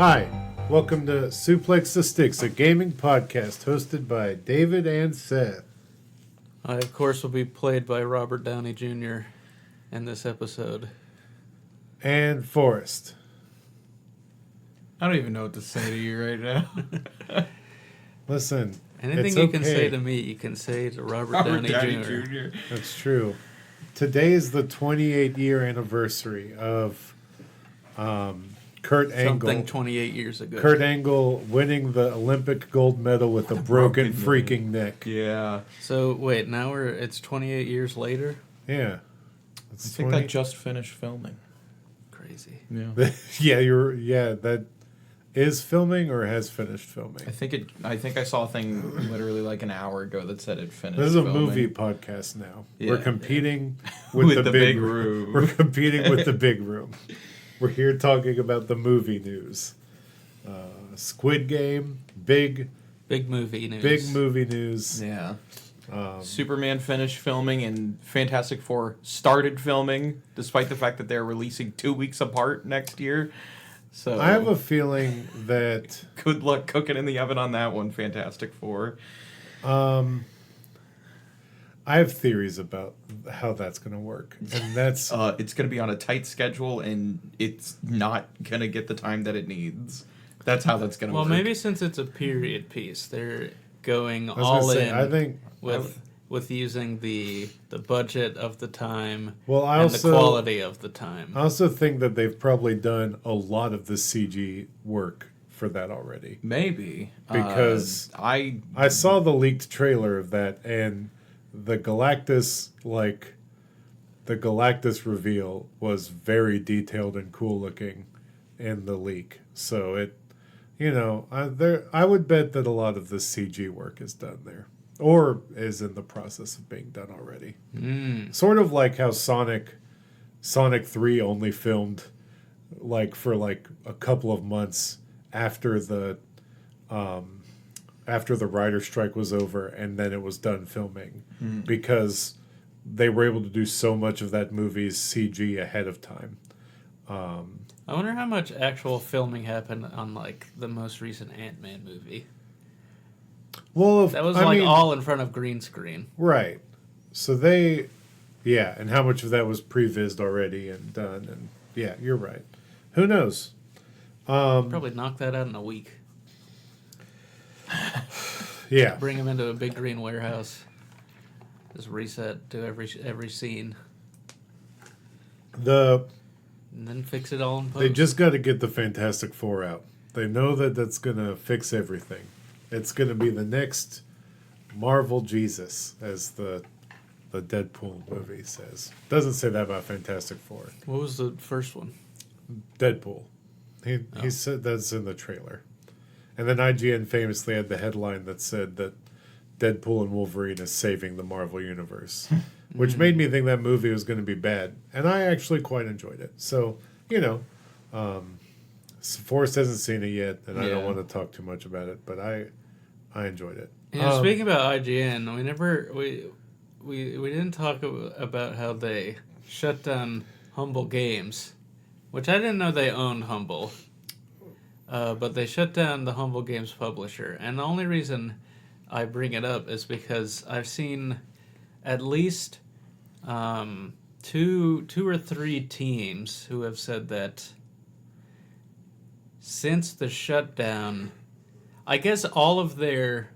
Hi, welcome to Suplex the Sticks, a gaming podcast hosted by David and Seth. I, of course, will be played by Robert Downey Jr. in this episode. And Forrest. I don't even know what to say to you right now. Listen, Anything it's you okay. can say to me, you can say to Robert Downey Jr. That's true. Today is the 28-year anniversary of Kurt Angle. Something 28 years ago. Kurt Angle winning the Olympic gold medal with a broken freaking neck. Yeah. So, wait, now it's 28 years later? Yeah. I think that just finished filming. Crazy. Yeah. That is filming or has finished filming. I think I saw a thing literally like an hour ago that said it finished. This is a filming. movie podcast now. Yeah. We're competing with, the big room. We're competing with the big room. We're here talking about the movie news. Squid Game, big movie news. Big movie news. Yeah. Superman finished filming and Fantastic Four started filming, despite the fact that they're releasing 2 weeks apart next year. So I have a feeling that good luck cooking in the oven on that one, Fantastic Four. I have theories about how that's going to work, and that's it's going to be on a tight schedule, and it's not going to get the time that it needs. That's how that's going to work. Well, maybe since it's a period piece, they're going I was all gonna say, in I think with using the budget of the time and the quality of the time. I also think that they've probably done a lot of the CG work for that already. Maybe Because I saw the leaked trailer of that, and the Galactus reveal was very detailed and cool looking in the leak. So it, I would bet that a lot of the CG work is done there, or is in the process of being done already. Sort of like how Sonic 3 only filmed for a couple of months after the writer's strike was over, and then it was done filming because they were able to do so much of that movie's CG ahead of time. I wonder how much actual filming happened on the most recent Ant-Man movie. Well, That was all in front of green screen. Right. So and how much of that was prevised already and done, and yeah, you're right. Who knows? Probably knock that out in a week. Yeah. Bring him into a big green warehouse. Just reset to every scene. And then fix it all in post. They just got to get the Fantastic Four out. They know that that's going to fix everything. It's going to be the next Marvel Jesus, as the Deadpool movie says. Doesn't say that about Fantastic Four. What was the first one? Deadpool. He said that's in the trailer. And then IGN famously had the headline that said that Deadpool and Wolverine is saving the Marvel Universe, which made me think that movie was going to be bad. And I actually quite enjoyed it. So, Forrest hasn't seen it yet, and I don't want to talk too much about it, but I enjoyed it. Speaking about IGN, we didn't talk about how they shut down Humble Games, which I didn't know they owned Humble. But they shut down the Humble Games publisher. And the only reason I bring it up is because I've seen at least two or three teams who have said that since the shutdown, I guess all of their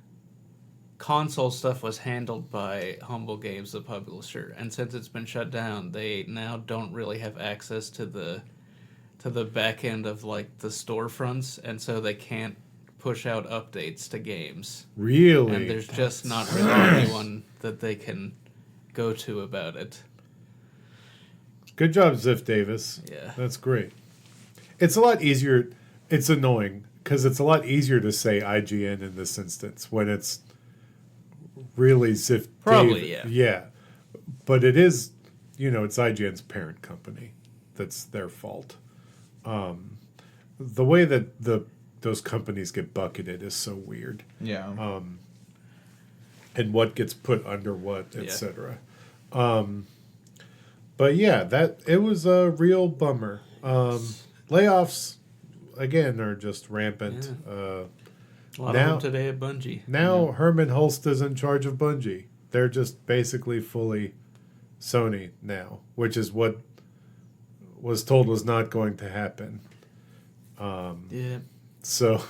console stuff was handled by Humble Games, the publisher. And since it's been shut down, they now don't really have access to the back end of the storefronts, and so they can't push out updates to games. Really? And there's just not really anyone that they can go to about it. Good job, Ziff Davis. Yeah. That's great. It's a lot easier. It's annoying because it's a lot easier to say IGN in this instance when it's really Ziff Probably, Davis. yeah. Yeah. But it is, it's IGN's parent company. That's their fault. The way that those companies get bucketed is so weird. Yeah. And what gets put under what, etc. But yeah, it was a real bummer. Layoffs again are just rampant. A lot Now- of them today at Bungie. Now Herman Hulst is in charge of Bungie. They're just basically fully Sony now, which is what was told was not going to happen. Yeah. So,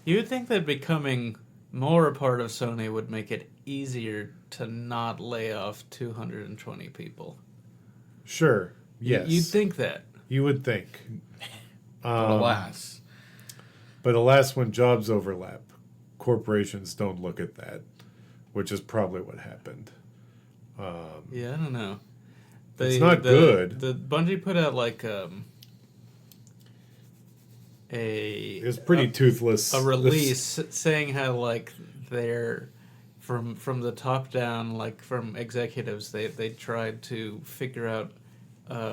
You would think that becoming more a part of Sony would make it easier to not lay off 220 people. sure, yes. You'd think that. You would think. But alas. But alas, when jobs overlap, corporations don't look at that, which is probably what happened. Yeah, I don't know. It's not good. The Bungie put out like It's pretty toothless. a release saying how like they're from the top down, like from executives, they tried to figure out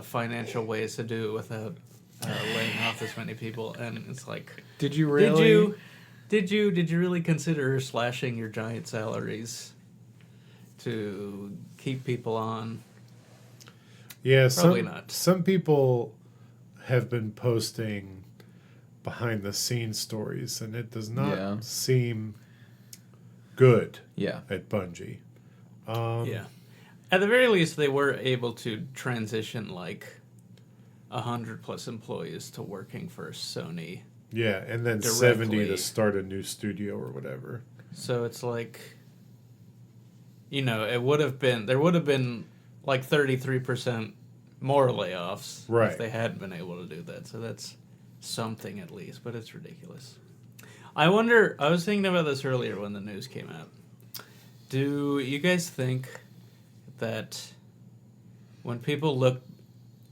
financial ways to do it without laying off this many people, and it's like, Did you really? did you really consider slashing your giant salaries to keep people on? Yeah, Probably not. Some people have been posting behind the scenes stories, and it does not Yeah. seem good Yeah. at Bungie. Yeah. At the very least, they were able to transition like 100+ employees to working for Sony. Yeah, and then Directly. 70 to start a new studio or whatever. So it's like, there would have been like 33% more layoffs Right. if they hadn't been able to do that. So that's something at least, but it's ridiculous. I was thinking about this earlier when the news came out. Do you guys think that when people look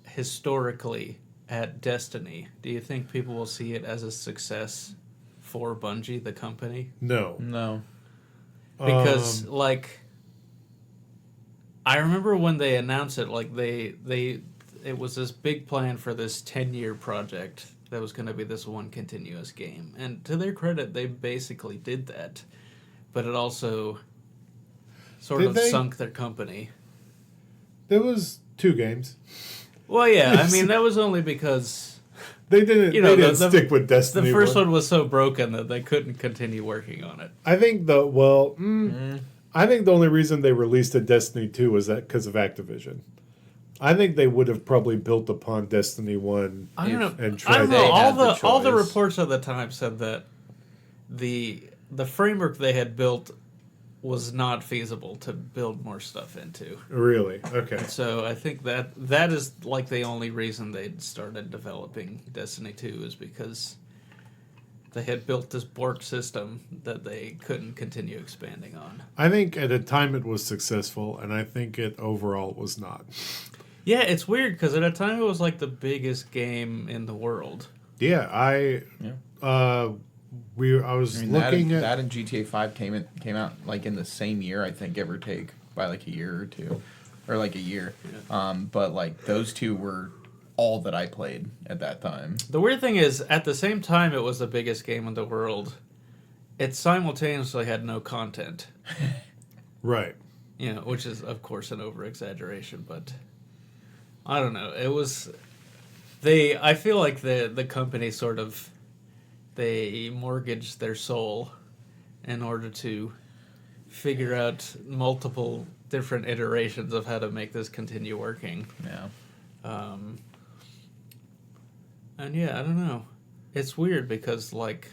historically at Destiny, do you think people will see it as a success for Bungie, the company? No. No. Because I remember when they announced it, like it was this big plan for this 10-year project that was going to be this one continuous game. And to their credit, they basically did that. But it also sort Did of they? sunk their company. There was 2 games. Well, yeah, I mean, that was only because They didn't. You know, they didn't the- stick with the Destiny. first one was so broken that they couldn't continue working on it. I think I think the only reason they released a Destiny 2 was that because of Activision. I think they would have probably built upon Destiny 1 I don't know. and I tried don't know. They All had the all the choice. reports at the time said that the framework they had built was not feasible to build more stuff into. Really? Okay. So I think that is like the only reason they started developing Destiny 2 is because they had built this Bork system that they couldn't continue expanding on. I think at a time it was successful, and I think it overall was not. Yeah, it's weird because at a time it was like the biggest game in the world. Yeah, I was I mean, looking at that and GTA 5 came out like in the same year, I think, give or take, by like a year or two, or like a year. Yeah. But like those two were all that I played at that time. The weird thing is, at the same time it was the biggest game in the world, it simultaneously had no content. right. Which is, of course, an over-exaggeration, but I don't know. It was... I feel like the company sort of... They mortgaged their soul in order to figure out multiple different iterations of how to make this continue working. Yeah. And yeah, I don't know. It's weird because, like,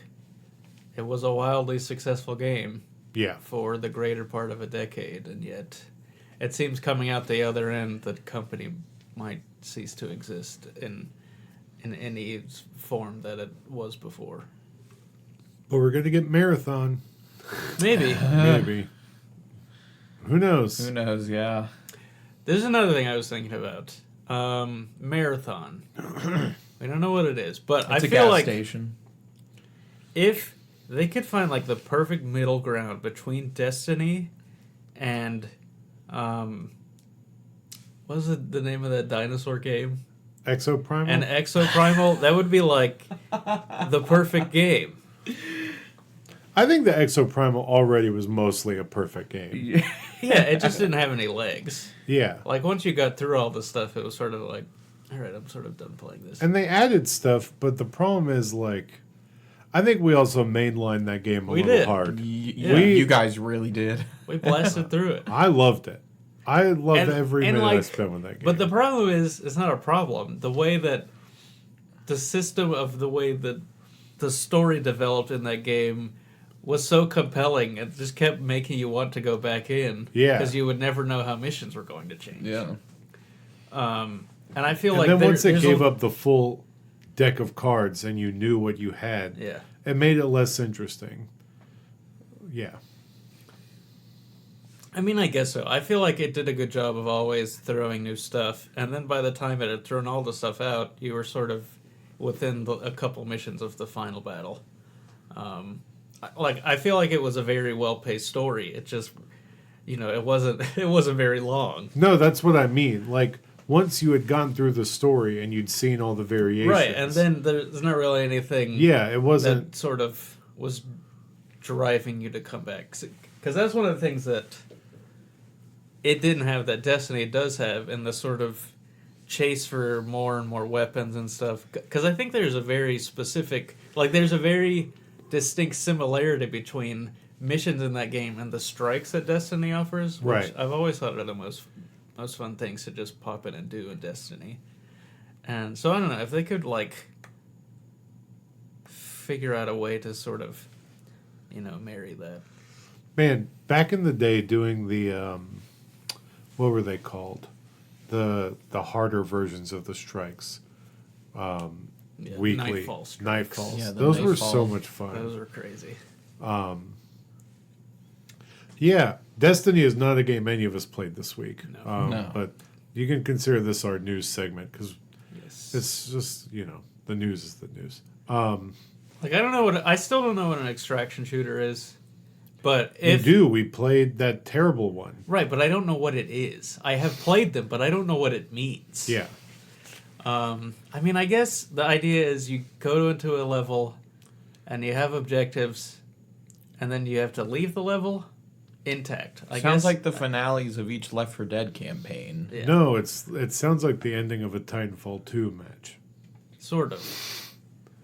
it was a wildly successful game Yeah. for the greater part of a decade, and yet it seems coming out the other end that the company might cease to exist in any form that it was before. But we're going to get Marathon. Maybe. Maybe. Who knows? Who knows? Yeah. There's another thing I was thinking about. Marathon. We don't know what it is, but I It's a feel gas like station. if they could find like the perfect middle ground between Destiny and what was the name of that dinosaur game? Exoprimal? And Exoprimal, that would be like the perfect game. I think the Exoprimal already was mostly a perfect game. Yeah, it just didn't have any legs. Yeah. Like once you got through all the stuff, it was sort of like All right, I'm sort of done playing this. And they added stuff, but the problem is, like, I think we also mainlined that game a We little did. hard. You guys really did. We blasted through it. I loved it. I loved And- every and, minute I like, spent with that game. But the problem is, it's not a problem. The way that the system of the way that the story developed in that game was so compelling. It just kept making you want to go back in. Yeah. Because you would never know how missions were going to change. Yeah. And I feel and like then once it there's gave up the full deck of cards and you knew what you had, Yeah. it made it less interesting. Yeah. I mean, I guess so. I feel like it did a good job of always throwing new stuff, and then by the time it had thrown all the stuff out, you were sort of within a couple missions of the final battle. I feel like it was a very well paced story. It just, it wasn't very long. No, that's what I mean. Like, once you had gone through the story and you'd seen all the variations. Right, and then there's not really anything Yeah, it wasn't. that sort of was driving you to come back. Because that's one of the things that it didn't have that Destiny does have, in the sort of chase for more and more weapons and stuff. Because I think there's a very specific, there's a very distinct similarity between missions in that game and the strikes that Destiny offers. Which Right. I've always thought are the most fun things to just pop in and do in Destiny. And so I don't know if they could figure out a way to sort of, marry that. Man, back in the day doing the, what were they called? The harder versions of the strikes. Yeah, Weekly. Nightfall strikes. Nightfalls. Yeah, the Those were Nightfall. so much fun. Those are crazy. Yeah, Destiny is not a game any of us played this week. No. No. But you can consider this our news segment because Yes. it's just, the news is the news. I still don't know what an extraction shooter is. But You do. We played that terrible one. Right, but I don't know what it is. I have played them, but I don't know what it means. Yeah. I mean, I guess the idea is you go into a level and you have objectives and then you have to leave the level intact. I Sounds guess, like the finales of each Left 4 Dead campaign. Yeah, No, it sounds like the ending of a Titanfall 2 match sort of.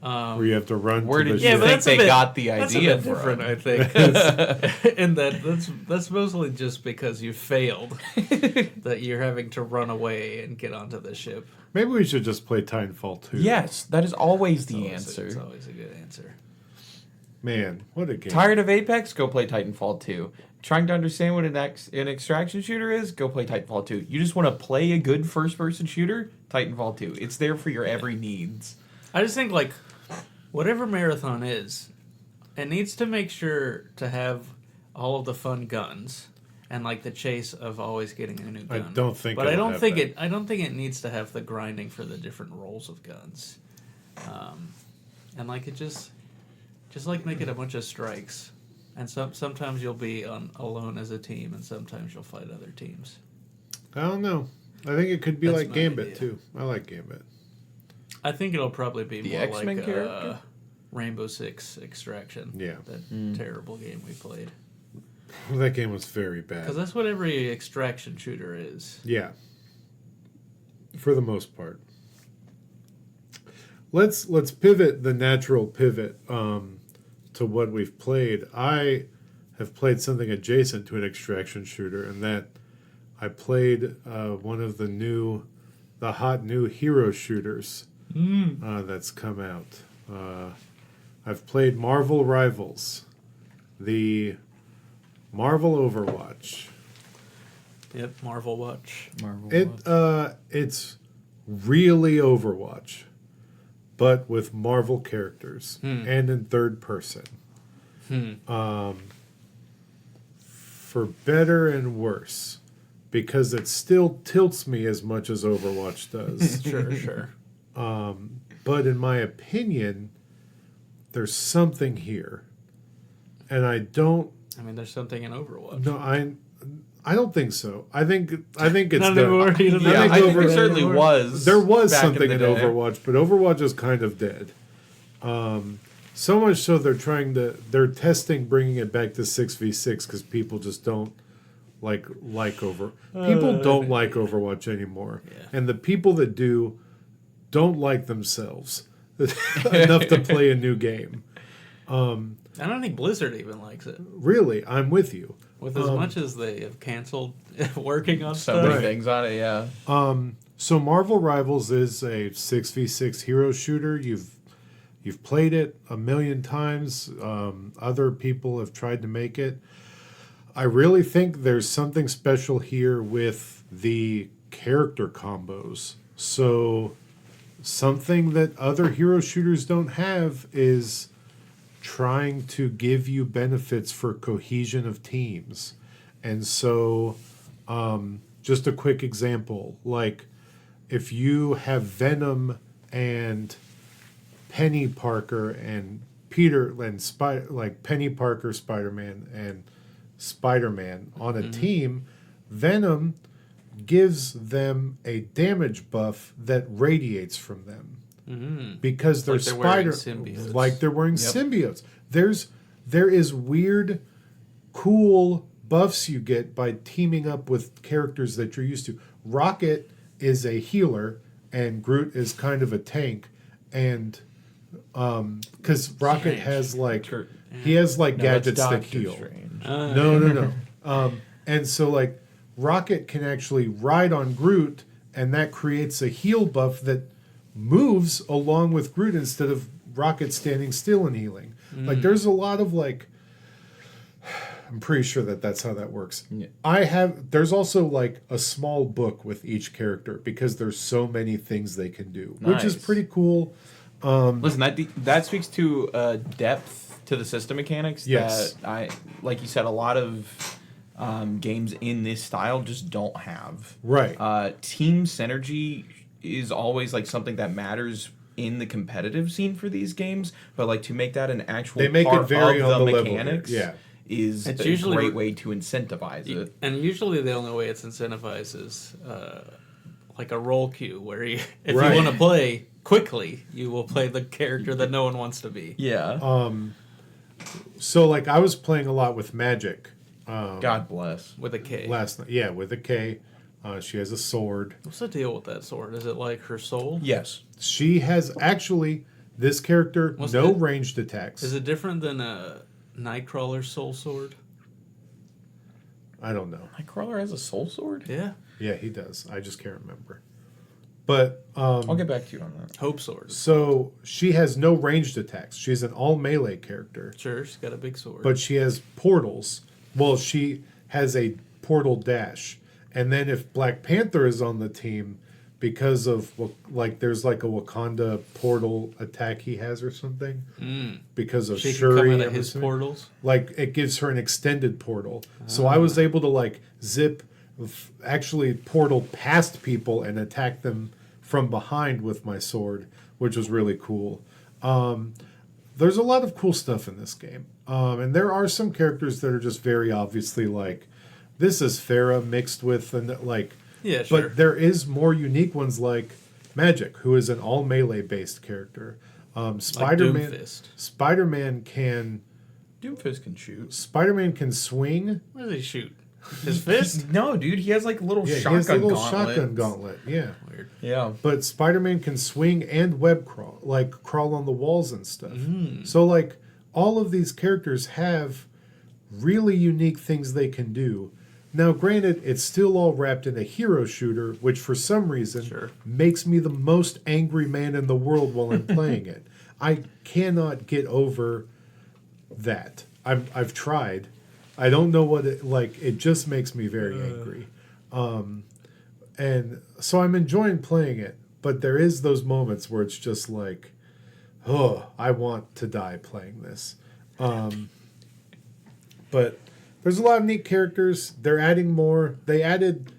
where you have to run Where to did the you Yeah, ship. but think that's a they bit- got the That's idea a bit different, from? I think. 'cause- in that's mostly just because you failed that you're having to run away and get onto the ship. Maybe we should just play Titanfall 2. Yes, that is always the It's answer. always a good answer. Man, what a game. Tired of Apex? Go play Titanfall 2. Trying to understand what an extraction shooter is? Go play Titanfall 2. You just want to play a good first-person shooter? Titanfall 2. It's there for your every needs. I just think whatever Marathon is, it needs to make sure to have all of the fun guns and the chase of always getting a new I gun. don't think but I it'll don't have think that. I don't think it needs to have the grinding for the different roles of guns. And it just make it a bunch of strikes. And sometimes you'll be alone as a team, and sometimes you'll fight other teams. I don't know. I think it could be That's like my Gambit, idea. too. I like Gambit. I think it'll probably be The more X-Men like character? Rainbow Six Extraction. Yeah. That terrible game we played. Well, that game was very bad. Because that's what every extraction shooter is. Yeah. For the most part. Let's pivot the natural pivot to what we've played. I have played something adjacent to an extraction shooter, and that I played one of the hot new hero shooters that's come out. I've played Marvel Rivals, the Marvel Overwatch. Yep, Marvel Watch. It's really Overwatch, but with Marvel characters and in third person. For better and worse, because it still tilts me as much as Overwatch does. Sure. But in my opinion, there's something here, and I don't. I mean, there's something in Overwatch. No, I don't think so. I think it's Not done. anymore. You don't Yeah, think I think over- there certainly was. There was back something the in day. Overwatch, but Overwatch is kind of dead. So much so they're testing bringing it back to 6v6 because people just don't like Overwatch anymore. Yeah. And the people that do don't like themselves enough to play a new game. I don't think Blizzard even likes it. Really, I'm with you. With as much as they have canceled working on So stuff. many Right. things on it, yeah. So Marvel Rivals is a 6v6 hero shooter. You've played it a million times. Other people have tried to make it. I really think there's something special here with the character combos. So something that other hero shooters don't have is trying to give you benefits for cohesion of teams. And so just a quick example, like if you have Venom and Penny Parker and Peter and like Penny Parker, Spider-Man and Spider-Man on a team, Venom gives them a damage buff that radiates from them because they're, Like they're wearing spider symbiotes. like they're wearing Yep. symbiotes. There is weird, cool buffs you get by teaming up with characters that you're used to. Rocket is a healer and Groot is kind of a tank, and because Rocket Strange. has like Sure. he has like No, that's gadgets that Doctor heal. Strange. No. And so like Rocket can actually ride on Groot, and that creates a heal buff that moves along with Groot instead of Rocket standing still and healing. Like there's a lot of like, I'm pretty sure that that's how that works. Yeah. There's also like a small book with each character because there's so many things they can do, which is Nice. pretty cool. Listen, that speaks to depth to the system mechanics. Yes. That like you said, a lot of games in this style just don't have. Right. Team synergy is always like something that matters in the competitive scene for these games, but like to make that an actual They make it part vary of on the the level here, mechanics, yeah. is It's a usually- great way to incentivize it. And usually the only way it's incentivized is like a roll queue where you, if Right. you want to play quickly, you will play the character that no one wants to be. Yeah. So like I was playing a lot with Magic God bless. With a K. last night. Yeah, with a K. She has a sword. What's the deal with that sword? Is it like her soul? Yes. She has actually this character What's no the- ranged attacks. Is it different than a Nightcrawler soul sword? I don't know. Nightcrawler has a soul sword? Yeah. Yeah, he does. I just can't remember. But I'll get back to you on that. Hope sword. so she has no ranged attacks. She's an all melee character, Sure, she's got a big sword. but she has portals. Well, she has a portal dash. And then if Black Panther is on the team, because of like there's like a Wakanda portal attack he has or something, because of she can Shuri, come out I'm of his assuming. portals. Like it gives her an extended portal. So I was able to like zip, actually portal past people and attack them from behind with my sword, which was really cool. There's a lot of cool stuff in this game, and there are some characters that are just very obviously like, this is Farah mixed with like. Yeah, sure. But there is more unique ones like Magic, who is an all melee based character. Spider-Man. Doomfist. Spider-Man can. Doomfist can shoot. Spider-Man can swing. What does he shoot? His fist? No, dude, he has like a little Yeah, shotgun he has a little gauntlet. shotgun gauntlet. Yeah, Weird. Yeah. but Spider-Man can swing and web crawl, like crawl on the walls and stuff. Mm. So like all of these characters have really unique things they can do. Now, granted, it's still all wrapped in a hero shooter, which for some reason Sure. makes me the most angry man in the world while I'm playing it. I cannot get over that. I've tried. I don't know what it like. It just makes me very angry. And so I'm enjoying playing it, but there is those moments where it's just like, oh, I want to die playing this. But there's a lot of neat characters. They're adding more. They added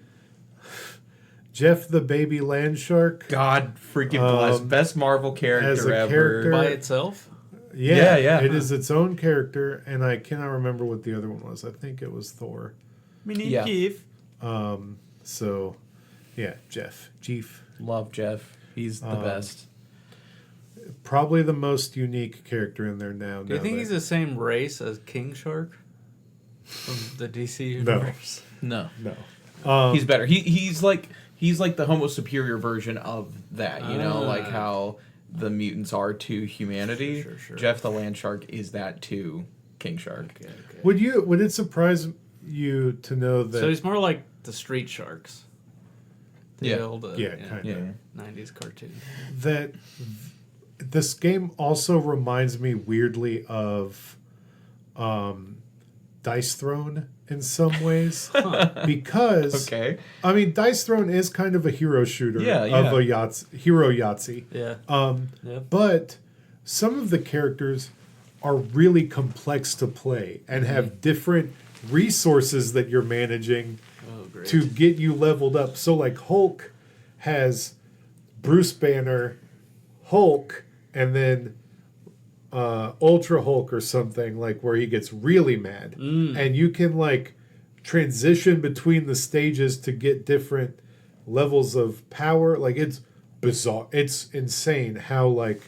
Jeff the baby land shark. God freaking bless. Best Marvel character as a ever. character- By itself? Yeah. It is its own character, and I cannot remember what the other one was. I think it was Thor. We need Yeah. Keith. So, yeah, Jeff. Love Jeff. He's the best. Probably the most unique character in there now. Do you think he's the same race as King Shark from the DC No. universe? No. No. He's better. He's He's like the Homo superior version of that. You know, like Ah. how the mutants are to humanity. Sure. Jeff the land shark is that to King Shark. Okay. Would it surprise you to know that? So he's more like the Street Sharks. The Yeah. old, Kinda. Yeah. 90s cartoon. That this game also reminds me weirdly of Dice Throne in some ways because Okay. I mean Dice Throne is kind of a hero shooter Yeah, of a hero Yahtzee. Yeah. Yep. But some of the characters are really complex to play and have different resources that you're managing Oh, great. to get you leveled up. So like Hulk has Bruce Banner, Hulk, and then Ultra Hulk or something, like where he gets really mad. And you can like transition between the stages to get different levels of power. Like it's bizarre. It's insane how like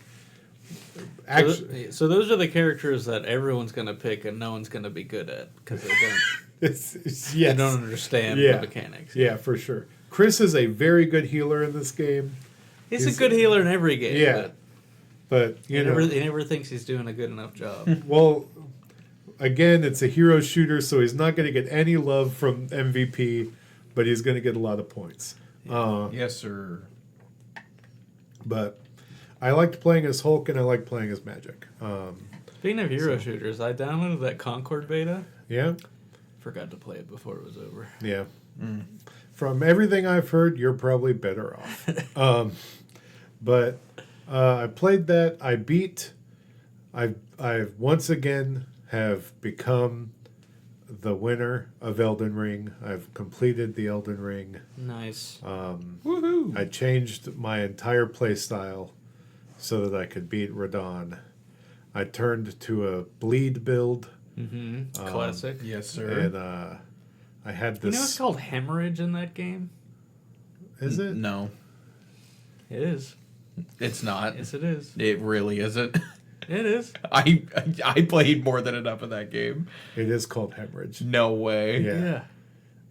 actually So those are the characters that everyone's going to pick and no one's going to be good at because they don't, it's they yes. don't understand Yeah. the mechanics. Yeah, for sure. Chris is a very good healer in this game. He's a good healer in every game. Yeah. But He never thinks he's doing a good enough job. well, again, it's a hero shooter, so he's not going to get any love from MVP, but he's going to get a lot of points. Yes, sir. But I liked playing as Hulk, and I liked playing as Magic. Speaking of hero shooters, I downloaded that Concord beta. Yeah, Forgot to play it before it was over. yeah. From everything I've heard, you're probably better off. But I played that. I beat. I've once again have become the winner of Elden Ring. I've completed the Elden Ring. Nice. Woohoo! I changed my entire play style so that I could beat Radon. I turned to a bleed build, Classic. Yes, sir. and I had You this. know it's called hemorrhage in that game? Is it? No, It is. it's not. Yes, it is. It really isn't. It is. I played more than enough of that game. It is called hemorrhage. No way. Yeah.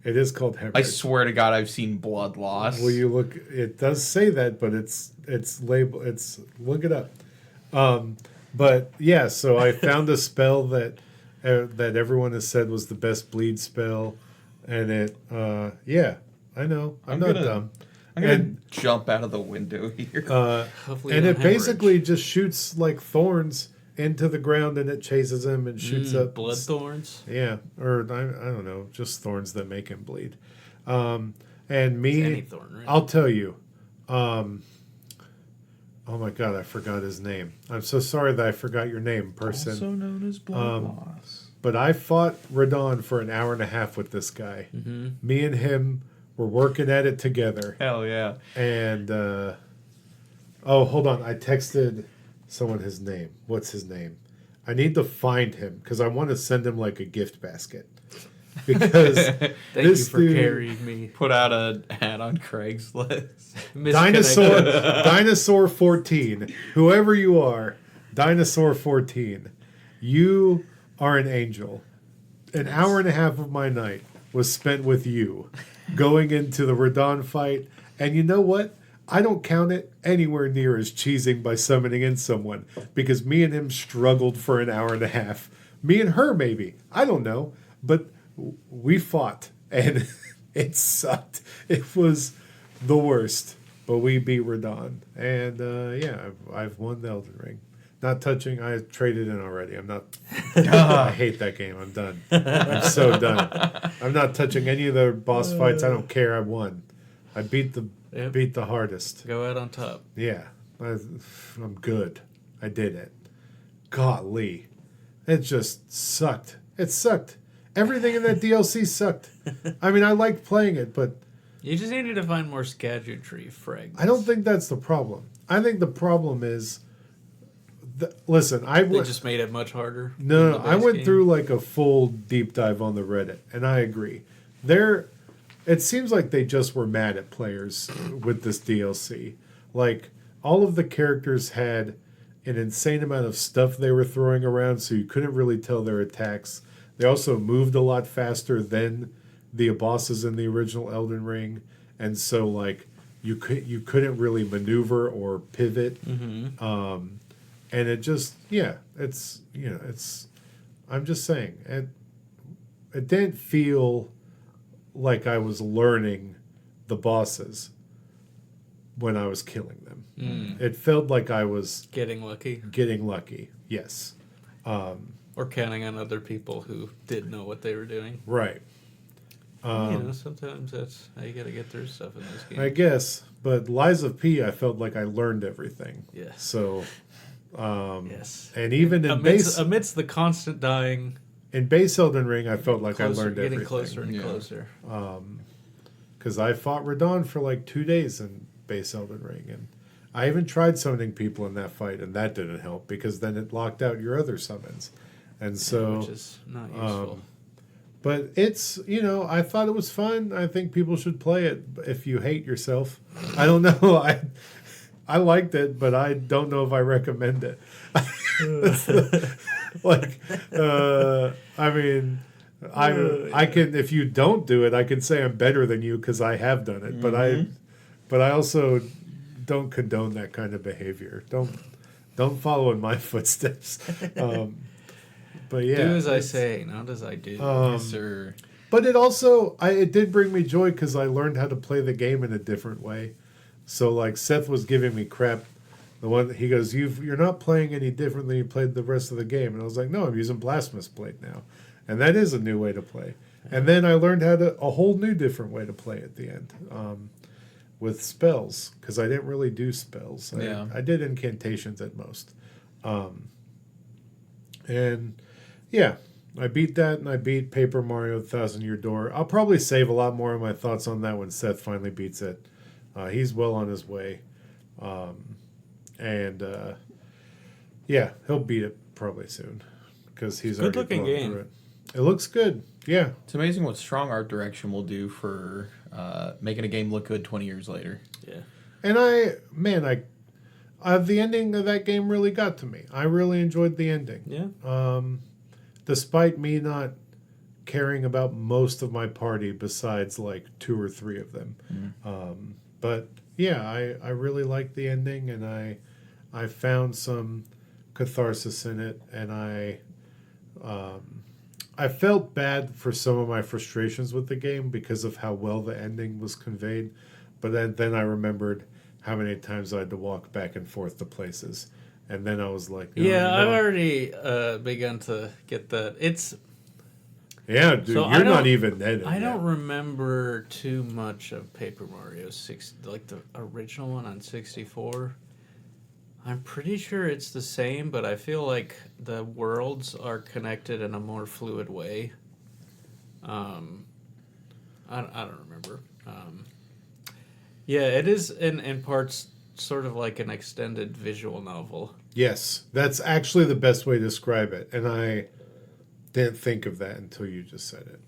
It is called hemorrhage. I swear to God, I've seen blood loss. Will you look? It does say that, but it's label. It's look it up. But yeah, so I found a spell that everyone has said was the best bleed spell, and it yeah, I know I'm not dumb. I'm gonna And jump out of the window here. Hopefully and you it don't basically just shoots like thorns into the ground, and it chases him and shoots up blood thorns. Yeah, or I don't know, just thorns that make him bleed. And Any me, thorn, really. I'll tell you. Oh my God, I forgot his name. I'm so sorry that I forgot your name, person. Also known as blood loss. But I fought Radon for an hour and a half with this guy. Mm-hmm. Me and him were working at it together. Hell yeah. And oh, hold on, I texted someone his name. What's his name? I need to find him because I want to send him like a gift basket. Because Thank this you for dude- carrying me. Put out an ad on Craigslist. Dinosaur 14, whoever you are, Dinosaur 14, you are an angel. An hour and a half of my night was spent with you going into the Radon fight, and you know what? I don't count it anywhere near as cheesing by summoning in someone, because me and him struggled for an hour and a half. Me and her, maybe. I don't know. But we fought, and it sucked. It was the worst. But we beat Radon. And yeah, I've won the Elden Ring. Not touching. I traded in already. I'm not. I hate that game. I'm done. I'm so done. I'm not touching any of the boss fights. I don't care. I won. I beat the hardest. Go out on top. Yeah, I'm good. I did it. Golly, it just sucked. It sucked. Everything in that DLC sucked. I mean, I liked playing it, but You just needed to find more gadgetry fragments. I don't think that's the problem. I think the problem is, listen, They just made it much harder. No, than the I base went game. through like a full deep dive on the Reddit, and I agree. It seems like they just were mad at players with this DLC. Like, all of the characters had an insane amount of stuff they were throwing around, so you couldn't really tell their attacks. They also moved a lot faster than the bosses in the original Elden Ring, and so like you couldn't really maneuver or pivot, and it just it's it's. I'm just saying it didn't feel like I was learning the bosses when I was killing them. It felt like I was Getting lucky. getting lucky. Yes. Or counting on other people who did know what they were doing. Right. Sometimes that's how you got to get through stuff in this game. I guess. But Lies of P, I felt like I learned everything. Yes. So, Yes. and even in Amidst the constant dying, in base Elden Ring, I felt like I learned getting everything. closer and closer. Because I fought Radon for like 2 days in base Elden Ring, and I even tried summoning people in that fight, and that didn't help because then it locked out your other summons, and so Which is not useful. but it's I thought it was fun. I think people should play it if you hate yourself. I don't know. I liked it, but I don't know if I recommend it. Like, I mean, I can, if you don't do it, I can say I'm better than you because I have done it. But I also don't condone that kind of behavior. Don't follow in my footsteps. But yeah, do as I say, not as I do. Yes, sir. But it also, it did bring me joy because I learned how to play the game in a different way. So like Seth was giving me crap. The one he goes, you're not playing any different than you played the rest of the game, and I was like, no, I'm using Blasphemous Blade now, and that is a new way to play. And then I learned a whole new different way to play at the end, with spells because I didn't really do spells. I did incantations at most, and yeah. I beat that, and I beat Paper Mario: The Thousand Year Door. I'll probably save a lot more of my thoughts on that when Seth finally beats it. He's well on his way. Yeah, he'll beat it probably soon because he's already good-looking blown game. through it. It looks good. Yeah. It's amazing what strong art direction will do for making a game look good 20 years later. Yeah. And the ending of that game really got to me. I really enjoyed the ending. Yeah. Despite me not caring about most of my party besides like 2 or 3 of them. But yeah, I really liked the ending, and I found some catharsis in it, and I felt bad for some of my frustrations with the game because of how well the ending was conveyed. But then I remembered how many times I had to walk back and forth to places. And then I was like, no, I've already begun to get that. Yeah, dude, So you're not even in I yet. don't remember too much of Paper Mario 6, like the original one on 64. I'm pretty sure it's the same, but I feel like the worlds are connected in a more fluid way. I don't remember. Yeah, it is in parts sort of like an extended visual novel. Yes, that's actually the best way to describe it. And I didn't think of that until you just said it.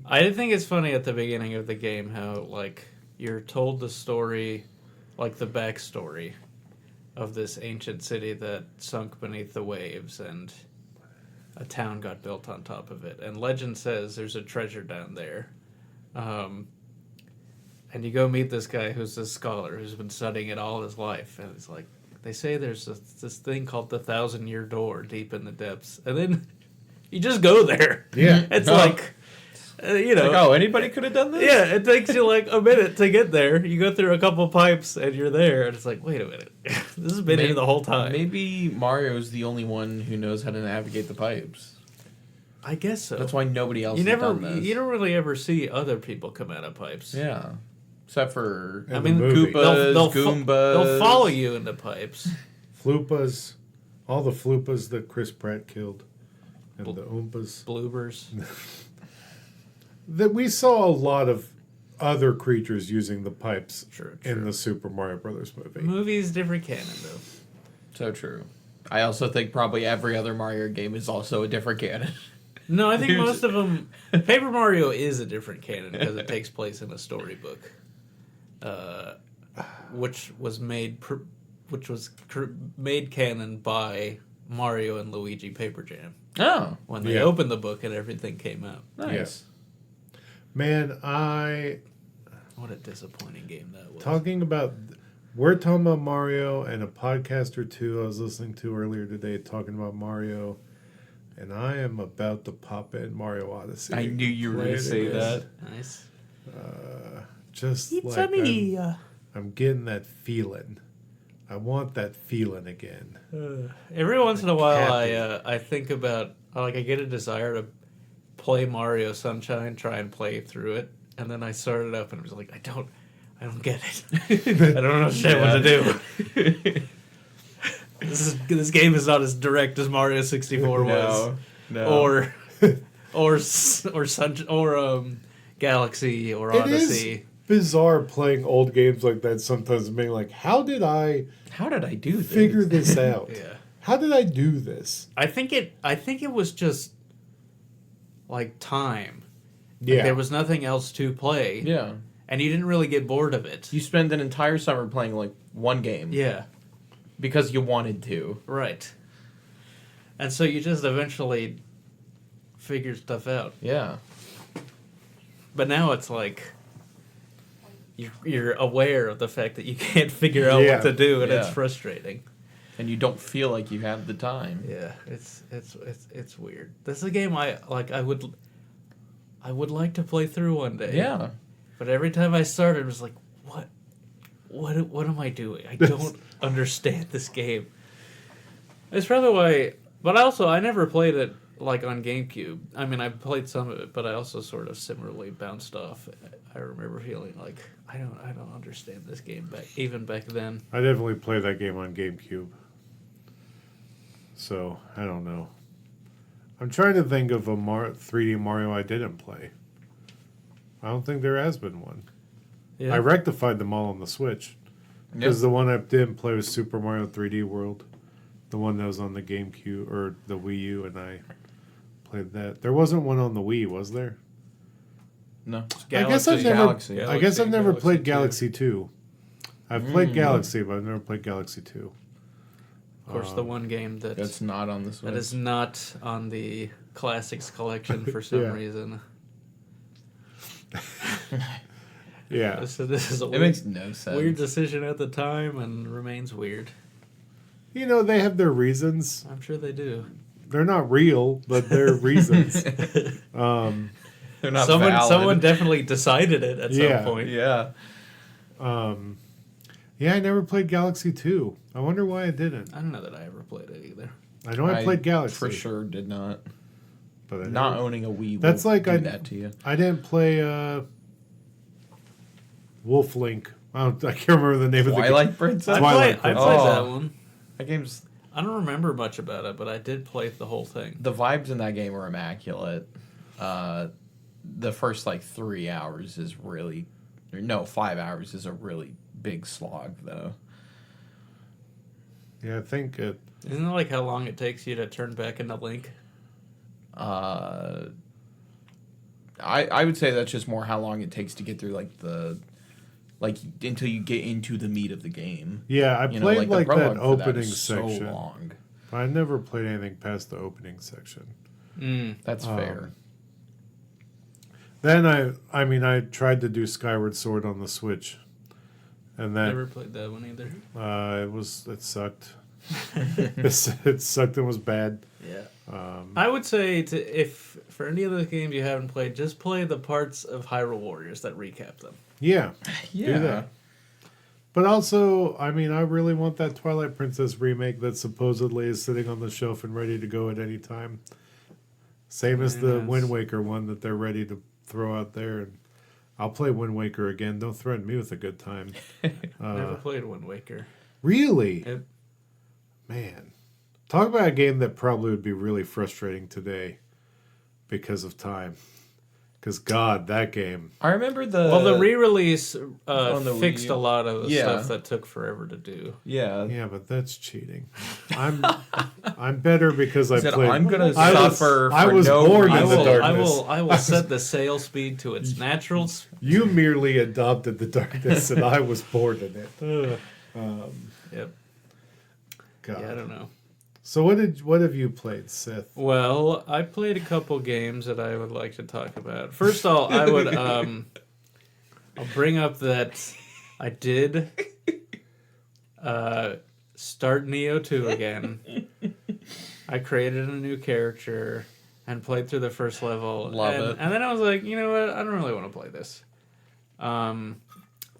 I think it's funny at the beginning of the game how, like, you're told the story, like the backstory of this ancient city that sunk beneath the waves and a town got built on top of it. And legend says there's a treasure down there. And you go meet this guy who's a scholar who's been studying it all his life. And it's like, they say there's this thing called the 1,000-Year Door deep in the depths. And then you just go there. Yeah. It's like, you know. Like, oh, anybody could have done this? Yeah, it takes you like a minute to get there. You go through a couple pipes and you're there. And it's like, wait a minute. This has been here the whole time. Maybe Mario's the only one who knows how to navigate the pipes. I guess so. That's why nobody else has done this. You don't really ever see other people come out of pipes. Yeah. Except for In the movie. Koopas, They'll Goombas. They'll follow you into pipes. Floopas, all the Floopas that Chris Pratt killed, and the Oompas. Bloopers. That we saw a lot of other creatures using the pipes True. in the Super Mario Brothers movie. Movie's different canon, though. So true. I also think probably every other Mario game is also a different canon. No, I think most of them... Paper Mario is a different canon because it takes place in a storybook. Which was made canon by Mario and Luigi Paper Jam Oh. when they opened the book and everything came out. Nice. Man, I What a disappointing game that was. We're talking about Mario, and a podcast or two I was listening to earlier today talking about Mario, and I am about to pop in Mario Odyssey. I knew you were going to say that. Nice. Just It's like me. I'm getting that feeling. I want that feeling again. Every once in a while, Happy. I think about I get a desire to play Mario Sunshine, try and play through it, and then I started up and I was like, I don't get it. I don't understand what to do. This game is not as direct as Mario 64 was, No. or Galaxy or It Odyssey. is bizarre playing old games like that sometimes and being like, how did I do this? figure this out? Yeah. How did I do this? I think it was just like time. Yeah. Like, there was nothing else to play. Yeah. And you didn't really get bored of it. You spend an entire summer playing like one game. Yeah. Because you wanted to. Right. And so you just eventually figured stuff out. Yeah. But now it's like you're aware of the fact that you can't figure out Yeah. what to do, and it's Yeah. frustrating. And you don't feel like you have the time. Yeah, it's weird. This is a game I would like to play through one day. Yeah. But every time I started, it was like, what am I doing? I don't understand this game. It's probably why. But I never played it like on GameCube. I mean, I played some of it, but I also sort of similarly bounced off. I remember feeling like I don't understand this game even back then. I definitely played that game on GameCube. So, I don't know. I'm trying to think of a 3D Mario I didn't play. I don't think there has been one. Yeah. I rectified them all on the Switch. Because the one I didn't play was Super Mario 3D World. The one that was on the GameCube or the Wii U, and I played that. There wasn't one on the Wii, was there? No. I guess I've never played 2. Galaxy 2. I've played Galaxy, but I've never played Galaxy 2. Of course, the one game That's not on the Switch. that is not on the Classics collection for some Yeah. reason. Yeah. So this is a It makes no sense. weird decision at the time and remains weird. You know, they have their reasons. I'm sure they do. They're not real, but they're reasons. They're not Someone valid. definitely decided it at Yeah. some point. Yeah. Yeah, I never played Galaxy 2. I wonder why I didn't. I don't know that I ever played it either. I know I played Galaxy. For sure did not. But I Not never, owning a Wii That's will like do I- that to you. I didn't play Wolf Link. I can't remember the name of the game. Twilight Princess? I Twilight played Princess. that one. That game's... I don't remember much about it, but I did play the whole thing. The vibes in that game are immaculate. The first, 3 hours is really... No, 5 hours is a really big slog, though. Yeah, I think it. Isn't it like how long it takes you to turn back into Link? I would say that's just more how long it takes to get through, until you get into the meat of the game. Yeah, I played the that prologue for that opening is so section. long. I never played anything past the opening section. That's fair. Then I tried to do Skyward Sword on the Switch, and that Never played that one either. it sucked. it sucked and was bad. Yeah. I would say if for any of those games you haven't played, just play the parts of Hyrule Warriors that recap them. Yeah, Yeah. do that. But also, I really want that Twilight Princess remake that supposedly is sitting on the shelf and ready to go at any time. Same as the Yes. Wind Waker one that they're ready to throw out there. And I'll play Wind Waker again. Don't threaten me with a good time. Never played Wind Waker. Really? It, Man. Talk about a game that probably would be really frustrating today because of time. Because, God, that game. I remember the... the re-release on the fixed Wii U. a lot of the Yeah. stuff that took forever to do. Yeah. Yeah, but that's cheating. I'm better because I Said, played. I'm going to I was- suffer I for was no born in reason. the darkness. I will set the sail speed to its natural. You merely adopted the darkness, and I was born in it. Yep. God. Yeah, I don't know. So what have you played, Sith? Well, I played a couple games that I would like to talk about. First of all, I would I'll bring up that I did start Neo 2 again. I created a new character and played through the first level. Love it. And then I was like, you know what? I don't really want to play this.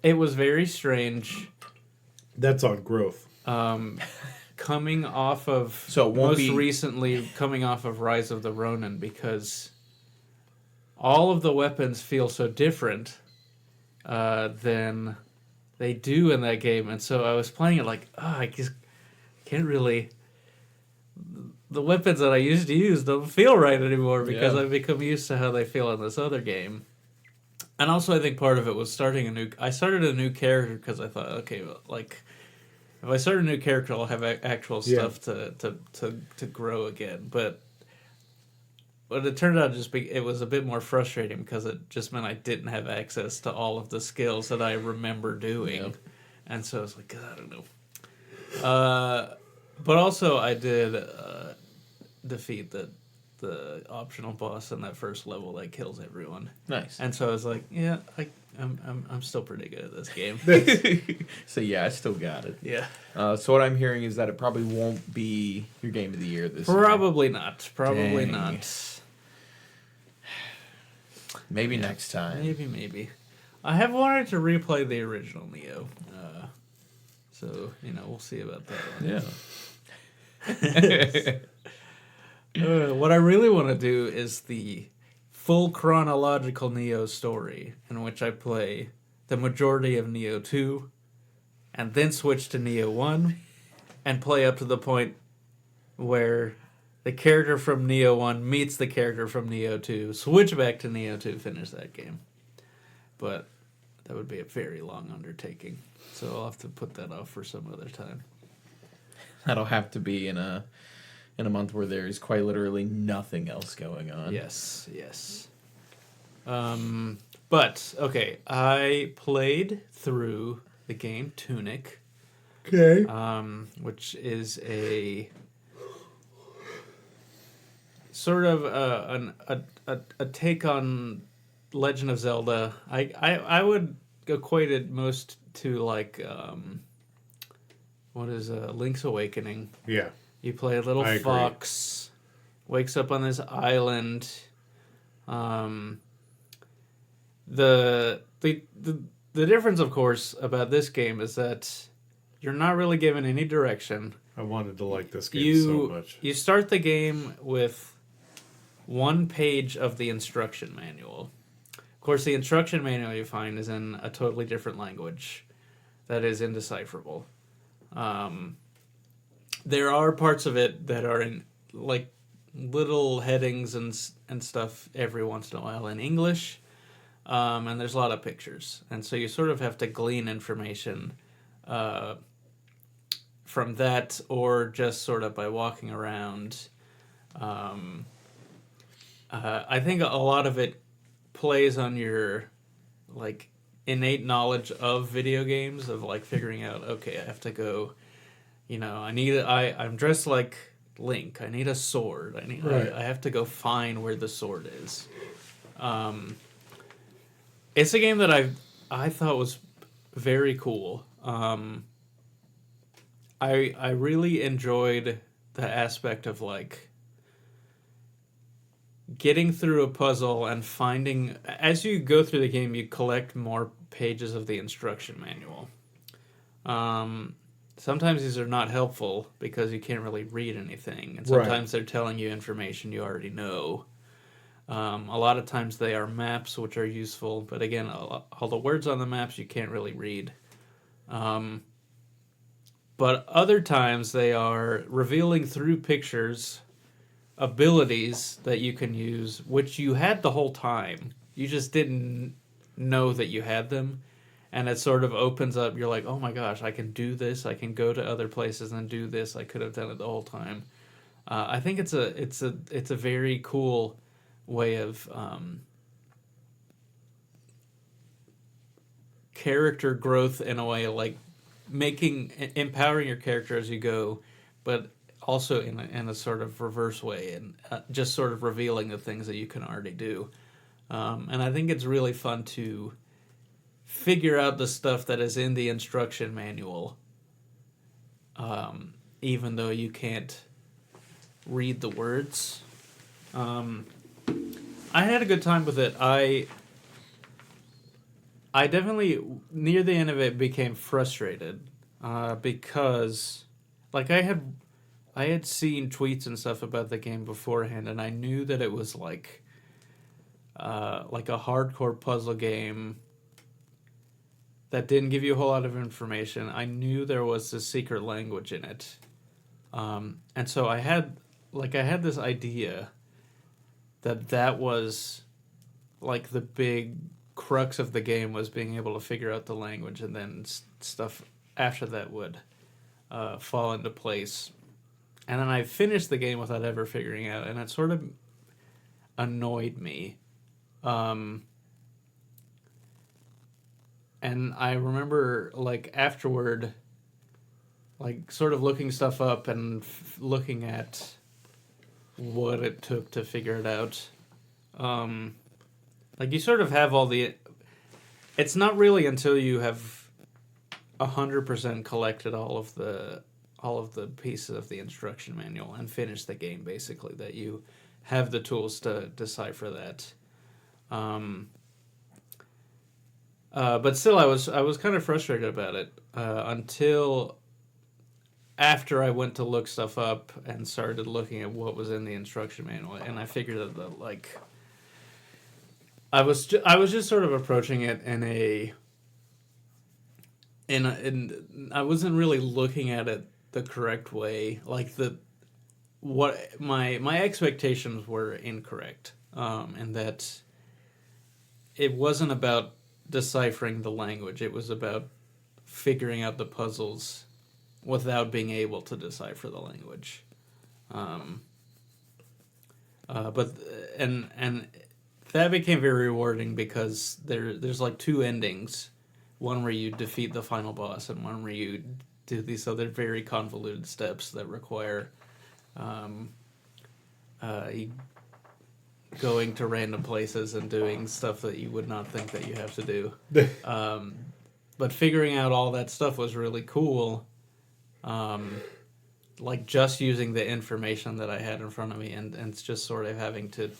It was very strange. That's on growth. Coming off of So it won't be recently coming off of Rise of the Ronin, because all of the weapons feel so different than they do in that game, and so I was playing it like, I just can't really. The weapons that I used to use don't feel right anymore because I've become used to how they feel in this other game. And also, I think part of it was I started a new character because I thought, okay, well, like, if I start a new character, I'll have actual stuff to grow again. But it turned out it was a bit more frustrating because it just meant I didn't have access to all of the skills that I remember doing. Yep. And so I was like, I don't know. But also, I did defeat the optional boss in that first level that kills everyone. Nice. And so I was like, yeah, I'm still pretty good at this game. So yeah, I still got it. Yeah. So what I'm hearing is that it probably won't be your game of the year this year. Probably not. Probably Dang. not. Maybe next time. Maybe. I have wanted to replay the original Neo. So, we'll see about that one. Yeah. What I really want to do is the full chronological Neo story, in which I play the majority of Neo 2, and then switch to Neo 1, and play up to the point where the character from Neo 1 meets the character from Neo 2, switch back to Neo 2, finish that game. But that would be a very long undertaking, so I'll have to put that off for some other time. That'll have to be in a month where there's quite literally nothing else going on. Yes. But, okay, I played through the game Tunic. Okay. Which is a sort of a take on Legend of Zelda. I would equate it most to like what is Link's Awakening. Yeah. You play a little fox, wakes up on this island. The difference, of course, about this game is that you're not really given any direction. I wanted to like this game so much. You start the game with one page of the instruction manual. Of course, the instruction manual you find is in a totally different language that is indecipherable. There are parts of it that are in like little headings and stuff every once in a while in English, and there's a lot of pictures, and so you sort of have to glean information from that, or just sort of by walking around. I think a lot of it plays on your like innate knowledge of video games, of like figuring out, okay, I have to go, I'm dressed like Link. I need a sword. I have to go find where the sword is. It's a game that I thought was very cool. I really enjoyed the aspect of like getting through a puzzle and finding, as you go through the game, you collect more pages of the instruction manual. Sometimes these are not helpful because you can't really read anything, and sometimes they're telling you information you already know. A lot of times they are maps, which are useful, but again, all the words on the maps you can't really read. But other times they are revealing through pictures abilities that you can use, which you had the whole time. You just didn't know that you had them. And it sort of opens up, you're like, oh my gosh, I can do this, I can go to other places and do this, I could have done it the whole time. I think it's a very cool way of character growth, in a way, like empowering your character as you go, but also in a sort of reverse way, and just sort of revealing the things that you can already do. And I think it's really fun to figure out the stuff that is in the instruction manual, even though you can't read the words. I had a good time with it. I definitely, near the end of it, became frustrated because, like, I had seen tweets and stuff about the game beforehand, and I knew that it was like a hardcore puzzle game that didn't give you a whole lot of information. I knew there was this secret language in it, and so I had this idea that was like the big crux of the game, was being able to figure out the language, and then stuff after that would fall into place. And then I finished the game without ever figuring out, and it sort of annoyed me. And I remember, like, afterward, like, sort of looking stuff up and looking at what it took to figure it out. Like, you sort of have all the... It's not really until you have 100% collected all of the pieces of the instruction manual and finished the game, basically, that you have the tools to decipher that. But still, I was kind of frustrated about it until after I went to look stuff up and started looking at what was in the instruction manual, and I figured that I was just sort of approaching it in I wasn't really looking at it the correct way. Like, my expectations were incorrect, and that it wasn't about deciphering the language. It was about figuring out the puzzles without being able to decipher the language. But that became very rewarding because there's like two endings, one where you defeat the final boss and one where you do these other very convoluted steps that require going to random places and doing stuff that you would not think that you have to do. But figuring out all that stuff was really cool. Like, just using the information that I had in front of me and it's just sort of having to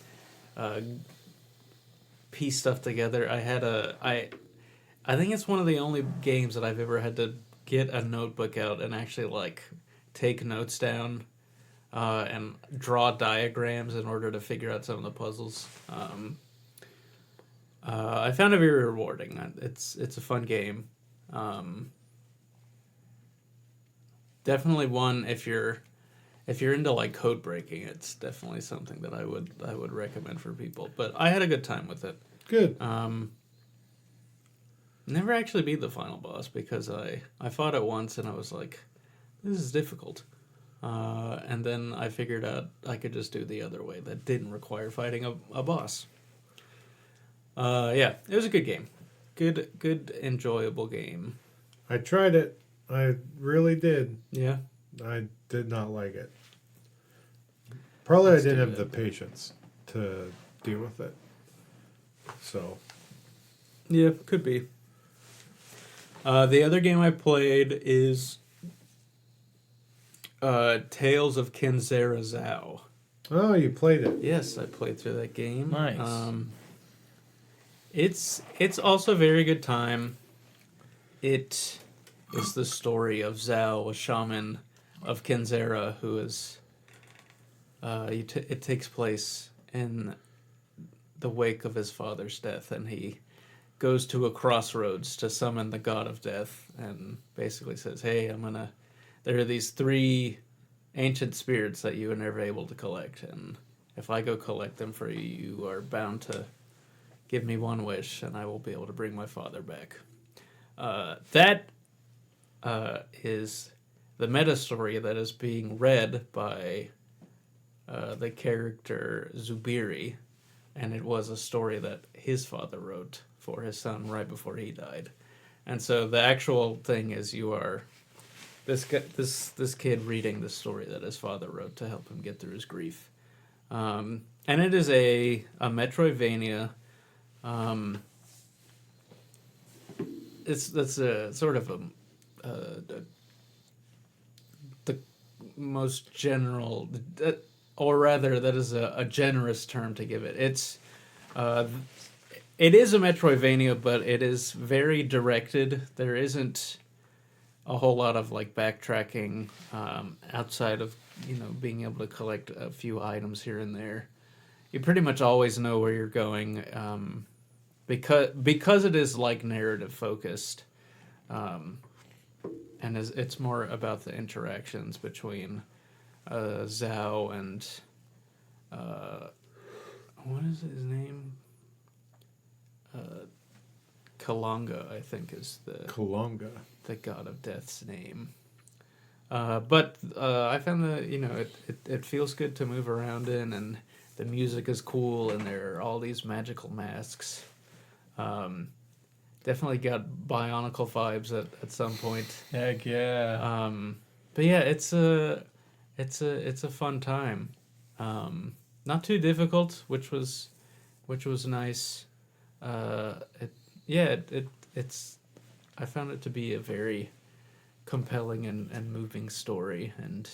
piece stuff together. I think it's one of the only games that I've ever had to get a notebook out and actually, like, take notes down and draw diagrams in order to figure out some of the puzzles. I found it very rewarding. It's a fun game. Definitely one, if you're into, like, code breaking, it's definitely something that I would recommend for people. But I had a good time with it. Good. Never actually beat the final boss because I fought it once and I was like, this is difficult. And then I figured out I could just do the other way that didn't require fighting a boss. Yeah, it was a good game. Good, enjoyable game. I tried it. I really did. Yeah. I did not like it. Probably I didn't have do the patience to deal with it. So. Yeah, could be. The other game I played is Tales of Kenzera Zao. Oh, you played it. Yes, I played through that game. Nice. It's also a very good time. It is the story of Zao, a shaman of Kenzera, who is... it takes place in the wake of his father's death, and he goes to a crossroads to summon the god of death, and basically says, hey, there are these 3 ancient spirits that you were never able to collect, and if I go collect them for you, you are bound to give me one wish, and I will be able to bring my father back. That is the meta story that is being read by the character Zubiri, and it was a story that his father wrote for his son right before he died. And so the actual thing is, you are this kid reading the story that his father wrote to help him get through his grief. And it is a Metroidvania. that's a sort of the most general, or rather, that is a generous term to give it. It is a Metroidvania, but it is very directed. There isn't a whole lot of like backtracking outside of being able to collect a few items here and there. You pretty much always know where you're going, because it is like narrative focused, and it's more about the interactions between Zhao and what is his name? Kalanga, I think, is Kalonga. the god of death's name. But I found that it feels good to move around in, and the music is cool, and there are all these magical masks. Definitely got Bionicle vibes at some point. Heck yeah. But yeah, it's a fun time. Not too difficult, which was nice. It's I found it to be a very compelling and moving story, and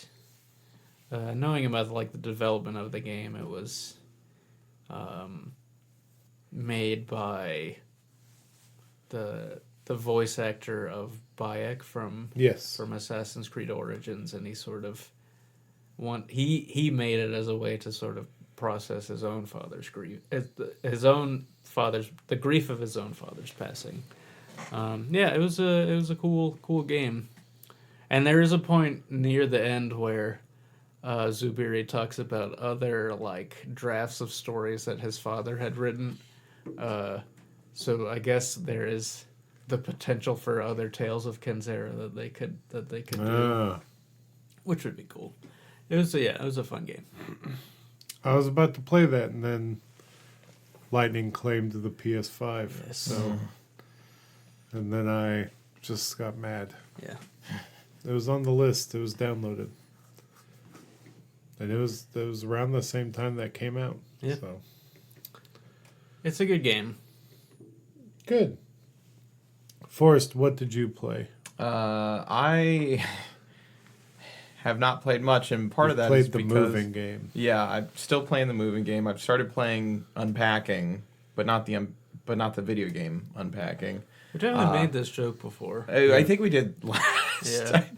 knowing about like the development of the game, it was made by the voice actor of Bayek from Assassin's Creed Origins, and he sort of he made it as a way to sort of process his own father's grief, the grief of his own father's passing. It was a cool game, and there is a point near the end where Zubiri talks about other like drafts of stories that his father had written. So I guess there is the potential for other tales of Kenzera that they could do, which would be cool. It was a fun game. I was about to play that, and then Lightning claimed the PS5. Yes. So, and then I just got mad. Yeah. It was on the list. It was downloaded, and it was around the same time that came out. Yeah. So It's a good game. good. Forrest, what did you play? I have not played much, and part of that played is the because moving game. Yeah, I'm still playing the moving game. I've started playing Unpacking, but not the video game Unpacking. We definitely made this joke before. I think we did last time.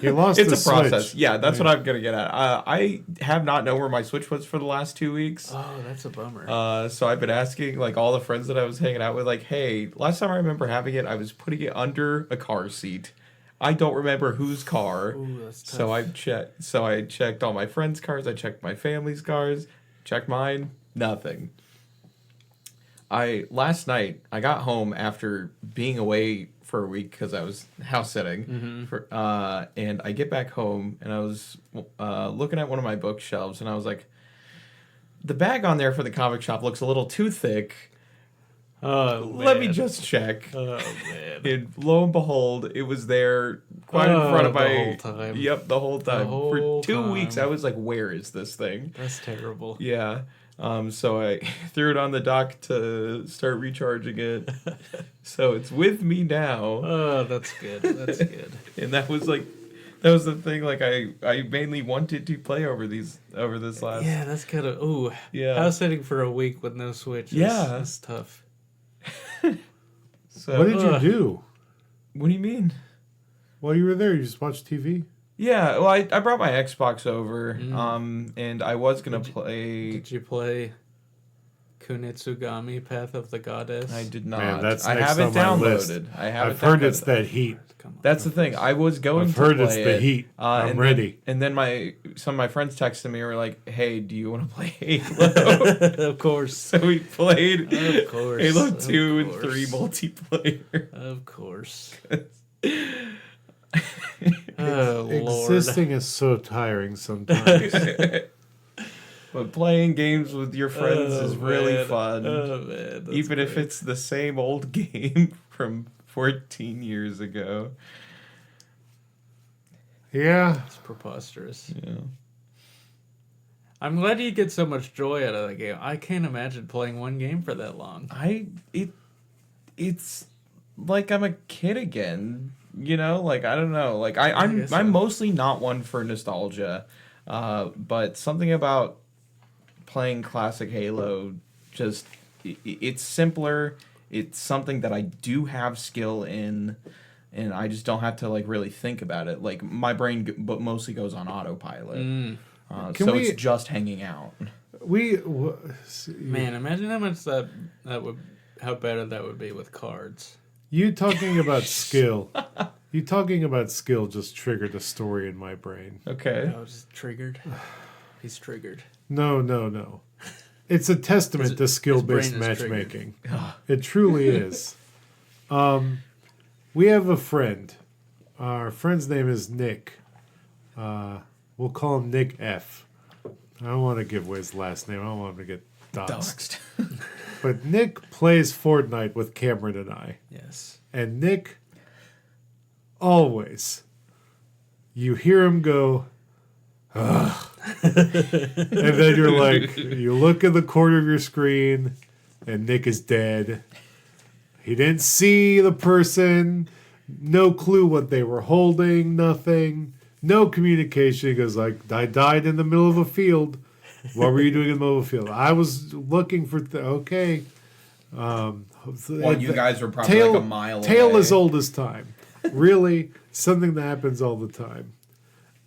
You lost It's the a process. Switch. Yeah, that's what I'm gonna get at. I have not known where my Switch was for the last 2 weeks. Oh, that's a bummer. So I've been asking like all the friends that I was hanging out with, like, hey, last time I remember having it, I was putting it under a car seat. I don't remember whose car. Ooh, that's tough. So I checked all my friends' cars. I checked my family's cars. Checked mine. Nothing. Last night I got home after being away for a week because I was house sitting. And I get back home and I was looking at one of my bookshelves and I was like, the bag on there for the comic shop looks a little too thick. Let me just check. Oh man! And lo and behold, it was there quite in front of my... the whole time. Yep, the whole time. whole For 2 time. weeks, I was like, where is this thing? That's terrible. Yeah. So I threw it on the dock to start recharging it. So it's with me now. Oh, that's good. That's good. And that was the thing. Like I mainly wanted to play over this last... Yeah, that's kind of... Ooh. Yeah. House sitting for a week with no Switch. Yeah. That's tough. So, What did you do What do you mean? while you were there? You just watched TV? Yeah, well, I brought my Xbox over, and I was gonna play... Did you play Kunitsugami, Path of the Goddess? I did not. Man, that's I next have it on my downloaded. list. I have I've it heard downloaded. it's that heat. Come on. That's the thing. I was going I've to heard play it's the it, heat. I'm and ready. Then some of my friends texted me and were like, "Hey, do you want to play Halo?" Of course. So we played Of course. Halo Of 2 and course. 3 multiplayer. Of course. Oh, Lord. Existing is so tiring sometimes. But playing games with your friends is really man. fun. Oh, man. That's Even if great. it's the same old game from 14 years ago. Yeah. It's preposterous. Yeah. I'm glad you get so much joy out of the game. I can't imagine playing one game for that long. It's like I'm a kid again. You know, like I don't know. Like I'm guess so. I'm mostly not one for nostalgia, but something about playing classic Halo just it's simpler. It's something that I do have skill in, and I just don't have to like really think about it. Like my brain mostly goes on autopilot, so we- it's just hanging out. Man, imagine how much that would, how better that would be with cards. You talking about skill. You talking about skill just triggered a story in my brain. Okay. I was triggered. He's triggered. No. It's a testament to skill-based brain is triggered. matchmaking. It truly is. We have a friend. Our friend's name is Nick. We'll call him Nick F. I don't want to give away his last name. I don't want him to get doxxed. But Nick plays Fortnite with Cameron and I. Yes. And Nick, always, you hear him go, ugh. And then you're like, you look in the corner of your screen, and Nick is dead. He didn't see the person, no clue what they were holding, nothing, no communication. He goes like, I died in the middle of a field. What were you doing in the middle of a field? I was looking for, Well, you guys were probably tale, like a mile tale away. as old as time. Really, something that happens all the time.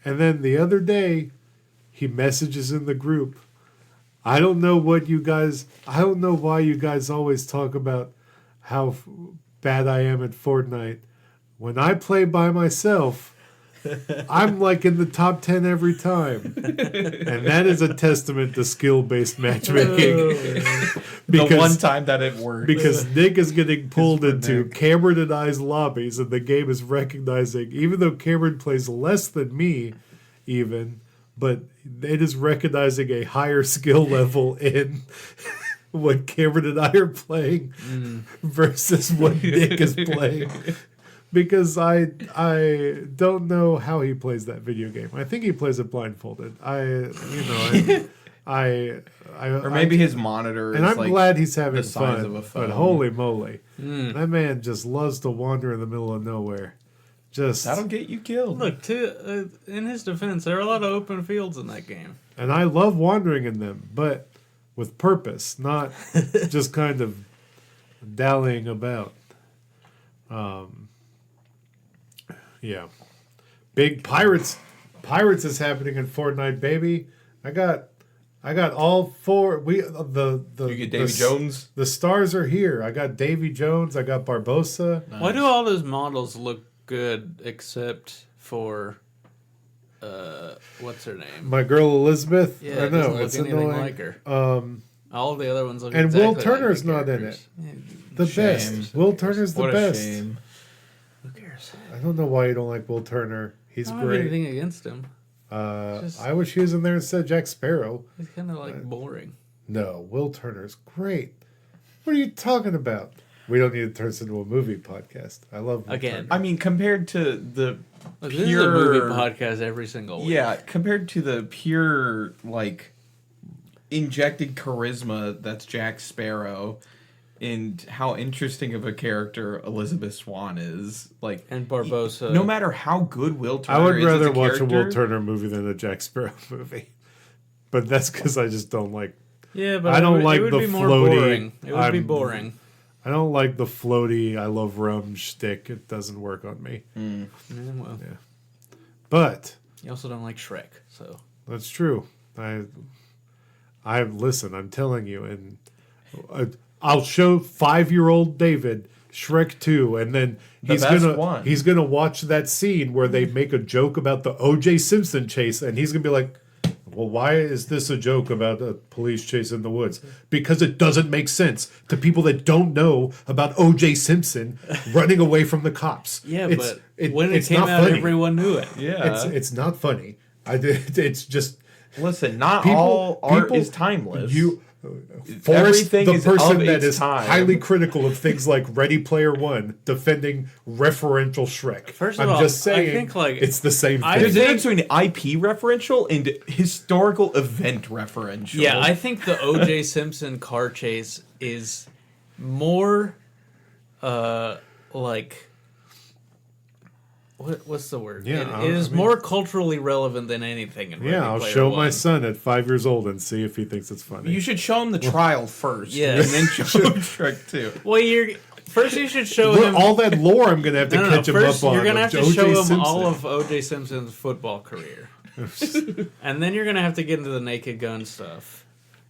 And then the other day, he messages in the group. I don't know why you guys always talk about how bad I am at Fortnite. When I play by myself, I'm like in the top 10 every time. And that is a testament to skill-based matchmaking. The one time that it worked. Because Nick is getting pulled for into Nick. Cameron and I's lobbies, and the game is recognizing, even though Cameron plays less than me, even, but it is recognizing a higher skill level in what Cameron and I are playing versus what Nick is playing. Because I don't know how he plays that video game. I think he plays it blindfolded. Or maybe his monitor is and I'm like glad he's having the size fun, of a phone. but holy moly, that man just loves to wander in the middle of nowhere. Just That'll get you killed. Look, in his defense, there are a lot of open fields in that game. and I love wandering in them, but with purpose, not just kind of dallying about. Yeah, big pirates is happening in Fortnite, baby. I got all four. The You get Davy Jones. The stars are here. I got Davy Jones. I got Barbosa. Why do all those models look good except for what's her name? My girl Elizabeth. Yeah, I it know doesn't look it's anything annoying. like her. All of the other ones look And exactly Will like Turner's the not in characters. The Shame. best. Will Turner's the What a best. shame. Who cares? I don't know why you don't like Will Turner. He's I don't have great. anything against him. Just- I wish he was in there instead of Jack Sparrow. He's kind of like boring. No, Will Turner's great. What are you talking about? We don't need to turn this into a movie podcast. I love Will Again. Turner. I mean, compared to the Look, this is a movie pure podcast every single week. yeah, compared to the pure like injected charisma that's Jack Sparrow, and how interesting of a character Elizabeth Swann is, like, And Barbosa. no matter how good Will Turner I would is as rather a watch a Will character- Turner movie than a Jack Sparrow movie. But that's because I just don't like. Yeah, but I don't like it would the be more floaty, boring. It would be I'm- boring. I don't like the floaty. I love rum shtick. It doesn't work on me. Yeah, well, Yeah. But you also don't like Shrek, so that's true. I listen. I'm telling you, and I'll show 5-year-old David Shrek 2, and then The best gonna one. he's gonna watch that scene where they make a joke about the O.J. Simpson chase, and he's gonna be like, "Well, why is this a joke about a police chase in the woods? Because it doesn't make sense to people that don't know about O.J. Simpson running away from the cops." yeah. It's- But when it it's came not out, funny. everyone knew it. Yeah. It's not funny. It's just Listen, not people- all art people- is timeless. you. Forrest, Everything the is person of that its is time. highly critical of things like Ready Player One, defending referential Shrek. First of I'm all, just saying, I think, like, it's the same thing. I There's a think- difference between IP referential and historical event referential. Yeah, I think the O.J. Simpson car chase is more like what's the word? Yeah, it is I mean- more culturally relevant than anything in Ready Yeah, I'll Player show One. my son at 5 years old and see if he thinks it's funny. You should show him the trial first, Yeah. and then show him Shrek 2. Well, first you should show Look, him all that lore I'm going to have to catch him first up on. you're gonna have of to show him O.J. all Simpson. of O.J. Simpson's football career, and then you're gonna have to get into the Naked Gun stuff,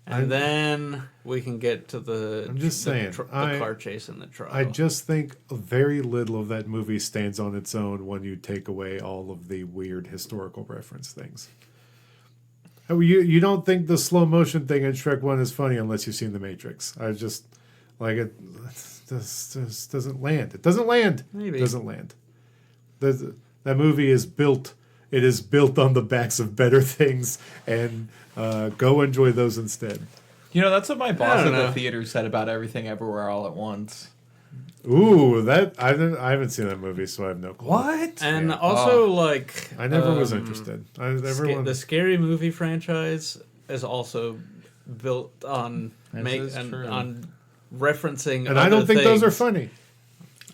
and then we can get to the. I'm just saying, the I- car chase and the trial. I just think very little of that movie stands on its own when you take away all of the weird historical reference things. Oh, you don't think the slow motion thing in Shrek 1 is funny unless you've seen The Matrix. I just, like, it just doesn't land. It doesn't land. Maybe. It doesn't land. That movie is built. It is built on the backs of better things, and go enjoy those instead. You know, that's what my boss don't at the know. theater said about Everything Everywhere All at Once. Ooh, that I haven't seen that movie, so I have no clue. What? and Yeah. also like I never was interested. Everyone, the Scary Movie franchise is also built on This is true. on referencing. and I don't other think those are things. funny.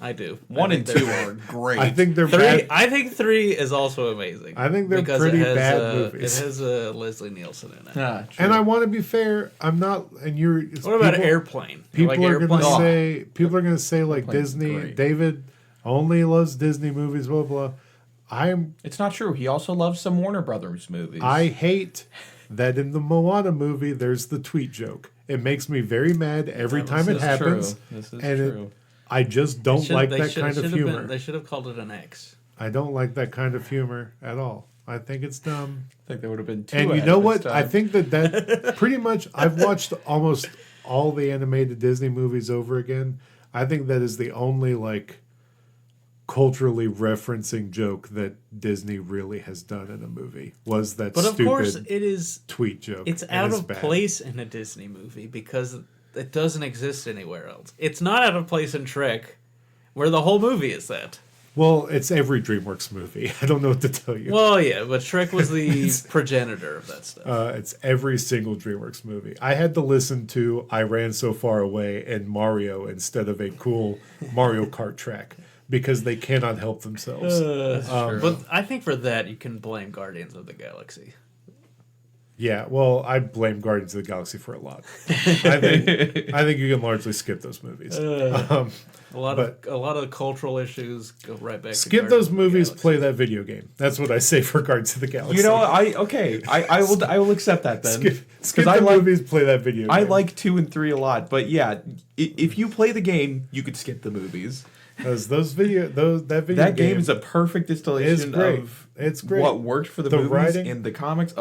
I do. 1 I and think 2 they're- are great. I think they're Three, bad. I think 3 is also amazing. I think they're because pretty it has, bad movies. It has Leslie Nielsen in it. Ah, true. And I want to be fair. I'm not. And you're. What about Airplane? You People like are Airplane? gonna Oh. say. People are gonna say like Airplane's Disney. great. David only loves Disney movies. Blah blah. It's not true. He also loves some Warner Brothers movies. I hate that in the Moana movie there's the tweet joke. It makes me very mad every time it This is happens. true. This is and true. I just don't Should- like they that should- kind of should have humor. they should have called it an X. I don't like that kind of humor at all. I think it's dumb. I think there would have been 2 And you ahead know of what? its I time. think that pretty much I've watched almost all the animated Disney movies over again. I think that is the only like culturally referencing joke that Disney really has done in a movie was that But of stupid course, it is. tweet joke. It's and out of bad. place in a Disney movie because it doesn't exist anywhere else. It's not out of place in Shrek, where the whole movie is that. Well, it's every DreamWorks movie. I don't know what to tell you. Well, yeah, but Shrek was the progenitor of that stuff. It's every single DreamWorks movie. I had to listen to "I Ran So Far Away" and Mario instead of a cool Mario Kart track because they cannot help themselves. But I think for that you can blame Guardians of the Galaxy. Yeah, well, I blame Guardians of the Galaxy for a lot. I think you can largely skip those movies. A lot But- of the cultural issues go right back. Skip to those Guardians of the movies, Galaxy. play that video game. That's what I say for Guardians of the Galaxy. You know, I will accept that then. skip I the like movies, play that video game. I like 2 and 3 a lot, but yeah, if you play the game, you could skip the movies. because that video That game is a perfect distillation great. of It's great. what worked for the The movies writing- and the comics.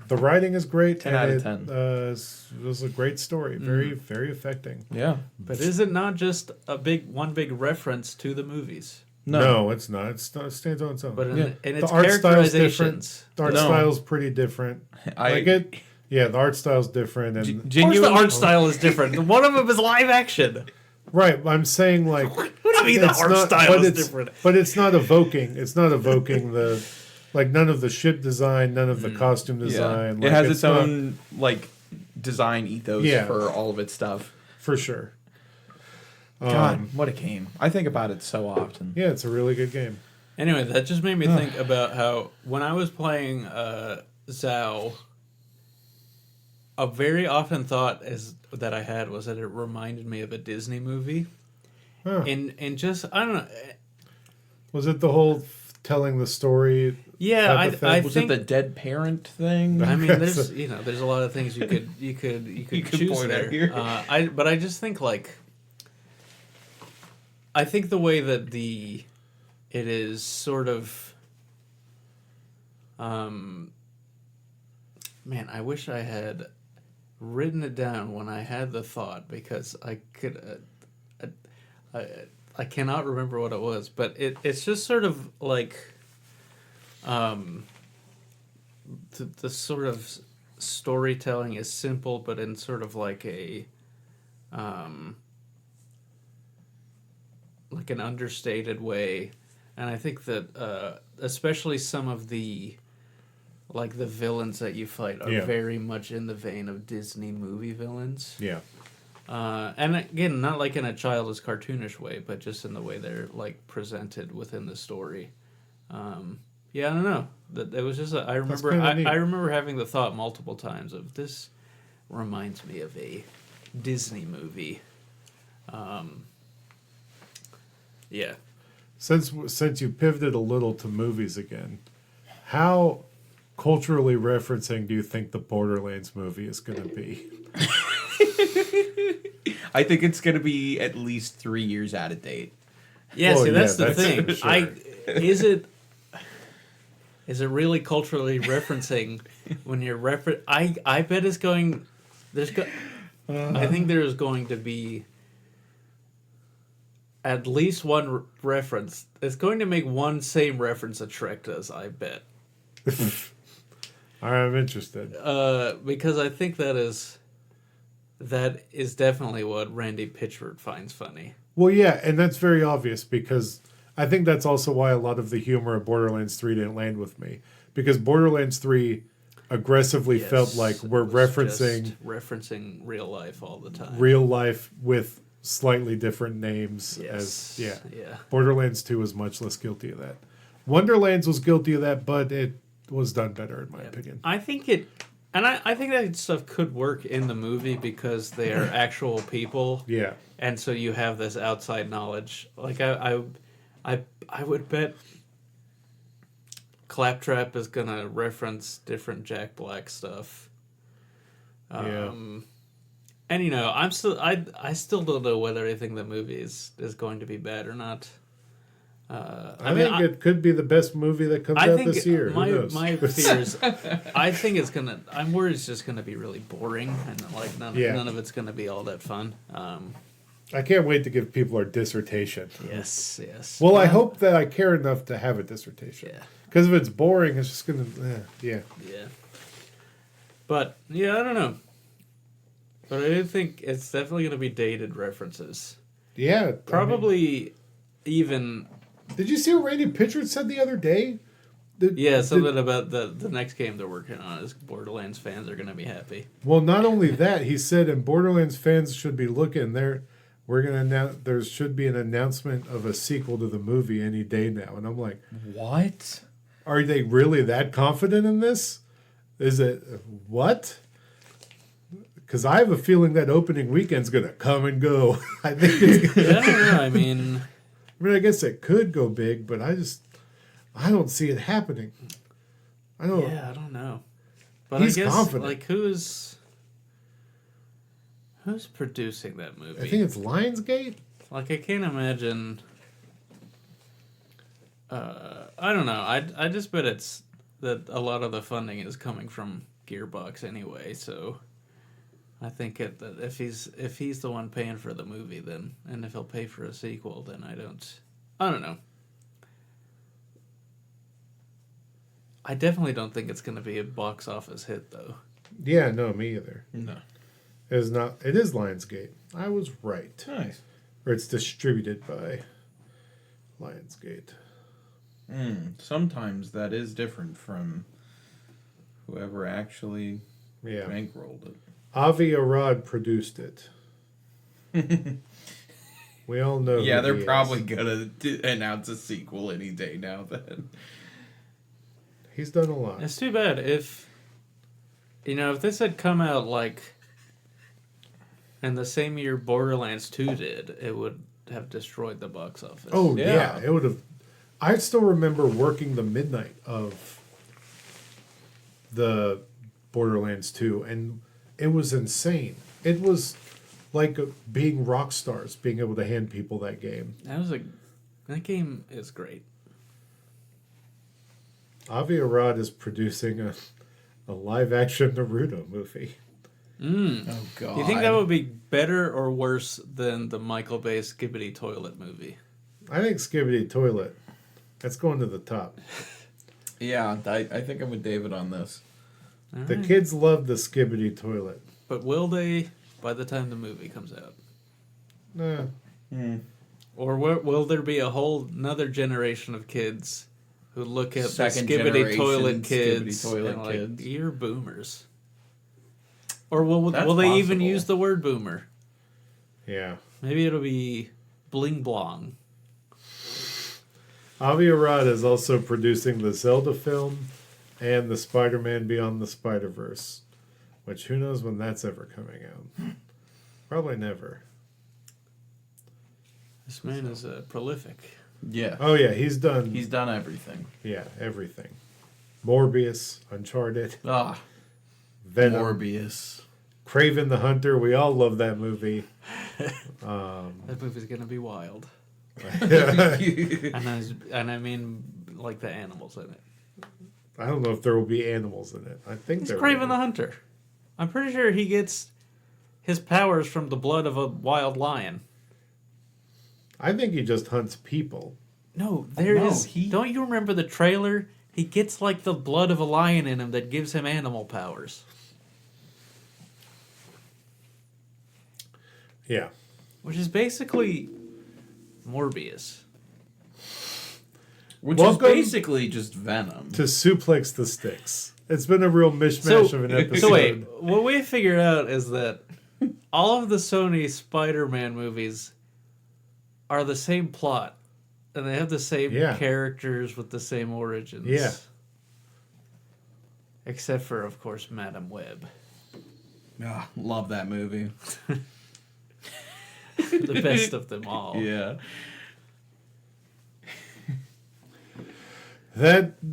The writing is great. 10 and out of it, 10. It was a great story. Very, very affecting. Yeah. But is it not just one big reference to the movies? No, it's not. It stands on its own. But in Yeah. its art style's different. characterizations. The art No. style's pretty different. Yeah, the art style's different. And Of course, the art style is different. One of them is live action. right, I'm saying like. What do you mean the it's art not- style but is it's- different? But it's not evoking. It's not evoking the, like none of the ship design, none of the costume design. It like, has it's its not- own like design ethos Yeah. for all of its stuff. for sure. God, what a game! I think about it so often. Yeah, it's a really good game. Anyway, that just made me think about how when I was playing Zao, a very often thought that I had was that it reminded me of a Disney movie. Huh. And just I don't know. Was it the whole telling the story? Yeah, type of thing? I Was think it the dead parent thing? I mean, there's there's a lot of things you could could choose point there. out here. But I just think I think the way that it is sort of, man, I wish I had written it down when I had the thought because I could, I cannot remember what it was, but it's just sort of like, the sort of storytelling is simple, but in sort of like a, like an understated way, and I think that especially some of the villains that you fight are Yeah. very much in the vein of Disney movie villains. Yeah. And again, not like in a childish, cartoonish way, but just in the way they're like presented within the story. Yeah, I don't know. That it was just I remember kinda neat. I remember having the thought multiple times of this reminds me of a Disney movie. Yeah. Since you pivoted a little to movies again, how culturally referencing do you think the Borderlands movie is going to be? I think it's going to be at least 3 years out of date. Yeah, Well, see, that's yeah, the that's thing. for sure. Is it really culturally referencing when you're I bet it's going. I think there's going to be at least one reference. It's going to make one same reference that Shrek does. I bet. I'm interested. Because I think that is definitely what Randy Pitchford finds funny. Well, yeah, and that's very obvious because I think that's also why a lot of the humor of Borderlands 3 didn't land with me. Because Borderlands 3 aggressively Yes, felt like we're it was referencing just referencing real life all the time. real life with slightly different names. Yes. Yeah. Yeah. Borderlands 2 was much less guilty of that. Wonderlands was guilty of that, but it was done better in my opinion. I think it, and I think that stuff could work in the movie because they are actual people, Yeah. and so you have this outside knowledge. Like I would bet Claptrap is gonna reference different Jack Black stuff. Yeah. And you know, I still don't know whether I think the movie is going to be bad or not. I think it could be the best movie that comes out this year. My Who knows? my fears. I think it's gonna. I'm worried it's just gonna be really boring and like none of it's gonna be all that fun. I can't wait to give people our dissertation. Yes, yes. Well, I hope that I care enough to have a dissertation. Yeah. Because if it's boring, it's just gonna. Yeah. Yeah. But yeah, I don't know. But I do think it's definitely gonna be dated references. Yeah. Probably even. Did you see what Randy Pitchford said the other day? Something about the next game they're working on is Borderlands fans are gonna be happy. Well, not only that, he said, and Borderlands fans should be looking there. We're gonna announce. There should be an announcement of a sequel to the movie any day now, and I'm like, What? are they really that confident in this? Is it what? Because I have a feeling that opening weekend's gonna come and go. I think it's. I don't know. I mean, I guess it could go big, but I don't see it happening. I don't. yeah, I don't know. But He's I guess confident. like who's producing that movie? I think it's Lionsgate. Like I can't imagine. I don't know. I just bet it's that a lot of the funding is coming from Gearbox anyway. So I think that if he's the one paying for the movie, then and if he'll pay for a sequel, then I don't know. I definitely don't think it's going to be a box office hit though. Yeah, no, me either. No. It is not. It is Lionsgate. I was right. Nice. Or it's distributed by Lionsgate. Sometimes that is different from whoever actually Yeah. bankrolled it. Avi Arad produced it. We all know. Yeah, who they're he probably is. gonna announce a sequel any day now. Then He's done a lot. It's too bad if this had come out like in the same year Borderlands 2 did, it would have destroyed the box office. Oh Yeah. yeah, it would have. I still remember working the midnight of the Borderlands 2, and it was insane. It was like being rock stars, being able to hand people that game. That game is great. Avi Arad is producing a live action Naruto movie. oh god, Do you think that would be better or worse than the Michael Bay Skibbity Toilet movie? I think Skibbity Toilet. That's going to the top. Yeah, I think I'm with David on this. The kids love the Skibbity Toilet. But will they by the time the movie comes out? Nah. Or will there be a whole another generation of kids who look at Second the Skibbity generation Toilet Skibbity kids Toilet and like, kids. you're boomers? Or will That's they even possible. use the word boomer? Yeah. Maybe it'll be Bling Blong. Avi Arad is also producing the Zelda film and the Spider-Man Beyond the Spider-Verse, which who knows when that's ever coming out. Probably never. This man is prolific. Yeah. Oh yeah, he's done everything. yeah, everything. Morbius, Uncharted, Ah, Venom, Morbius. Kraven the Hunter. We all love that movie. That movie's gonna be wild. I And I mean, like the animals in it. don't know if there will be animals in it. I think He's there Kraven will the be. Hunter. I'm pretty sure he gets his powers from the blood of a wild lion. I think he just hunts people. No, there is. No, he- Don't you remember the trailer? He gets like the blood of a lion in him that gives him animal powers. Yeah. Which is basically Morbius. Which Welcome is basically just Venom. To suplex the sticks. It's been a real mishmash of an episode. So wait, what we figured out is that all of the Sony Spider-Man movies are the same plot. And they have the same Yeah. characters with the same origins. Yeah. Except for, of course, Madam Web. Ah, love that movie. The best of them all. Yeah.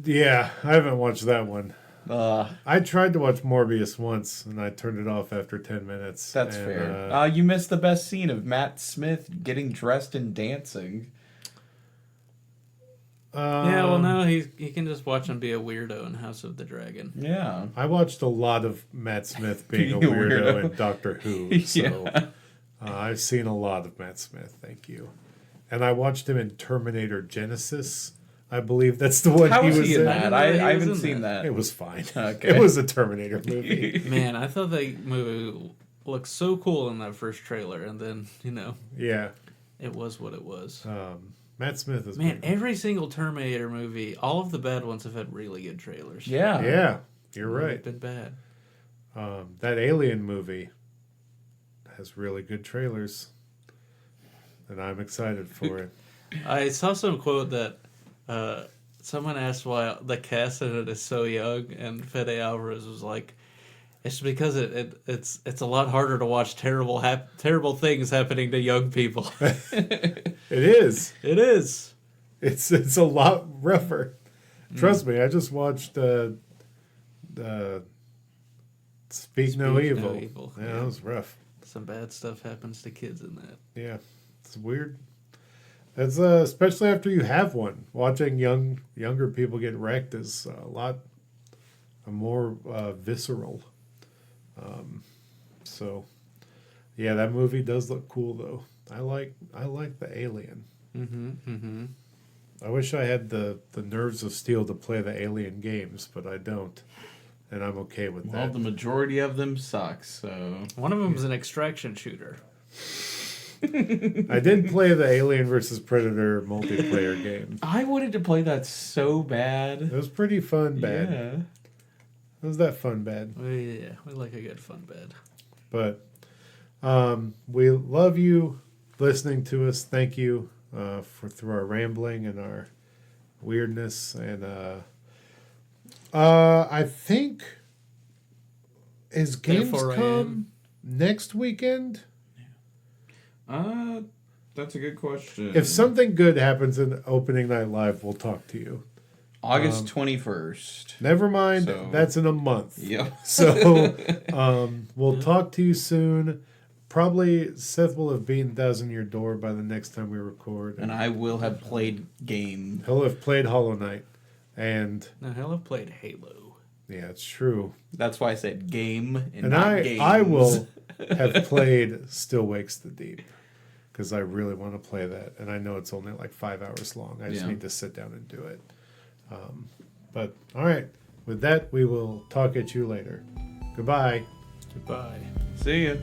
Yeah, I haven't watched that one. Uh, I tried to watch Morbius once, and I turned it off after 10 minutes. that's and, fair. You missed the best scene of Matt Smith getting dressed and dancing. Yeah, well, now he can just watch him be a weirdo in House of the Dragon. Yeah. I watched a lot of Matt Smith being a Being a weirdo weirdo. in Doctor Who, so Yeah. I've seen a lot of Matt Smith, thank you. And I watched him in Terminator Genesis. I believe that's the one How he was was he in in. that? I I didn't know he was haven't in seen that. that. It was fine. Okay. It was a Terminator movie. Man, I thought that movie looked so cool in that first trailer, and then, Yeah. it was what it was. Matt Smith is Man, every single Terminator movie, all of the bad ones have had really good trailers. Yeah. Yeah, you're They've right. been bad. That Alien movie has really good trailers, and I'm excited for it. I saw some quote that someone asked why the cast in it is so young, and Fede Alvarez was like, "It's because it's a lot harder to watch terrible things happening to young people." It is. It is. It's a lot rougher. Trust me, I just watched Speak No Speak Evil. No Evil, Yeah, yeah. that was rough. Some bad stuff happens to kids in that. Yeah, it's weird. It's especially after you have one. Watching younger people get wrecked is a lot more visceral. So, yeah, that movie does look cool though. I like the Alien. Mm-hmm. I wish I had the nerves of steel to play the Alien games, but I don't, and I'm okay with Well, that. the majority of them suck, so... One of them is an extraction shooter. I did play the Alien versus Predator multiplayer game. I wanted to play that so bad. It was pretty fun, bad. Yeah. It was that fun, bad. We like a good fun bed. But we love you listening to us. Thank you for through our rambling and our weirdness. And I think is Therefore I Gamescom am. next weekend? That's a good question. If something good happens in opening night live, we'll talk to you. August 21st. Never mind, So- that's in a month. Yep. So we'll talk to you soon. Probably Seth will have beaten Thousand Year Door by the next time we record. And I will have played game. He'll have played Hollow Knight. And No, he'll have played Halo. yeah, it's true. That's why I said game and, And not games. I will have played Still Wakes the Deep. Because I really want to play that. And I know it's only like 5 hours long. I just Yeah. need to sit down and do it. But all right. With that, we will talk at you later. Goodbye. Goodbye. See ya.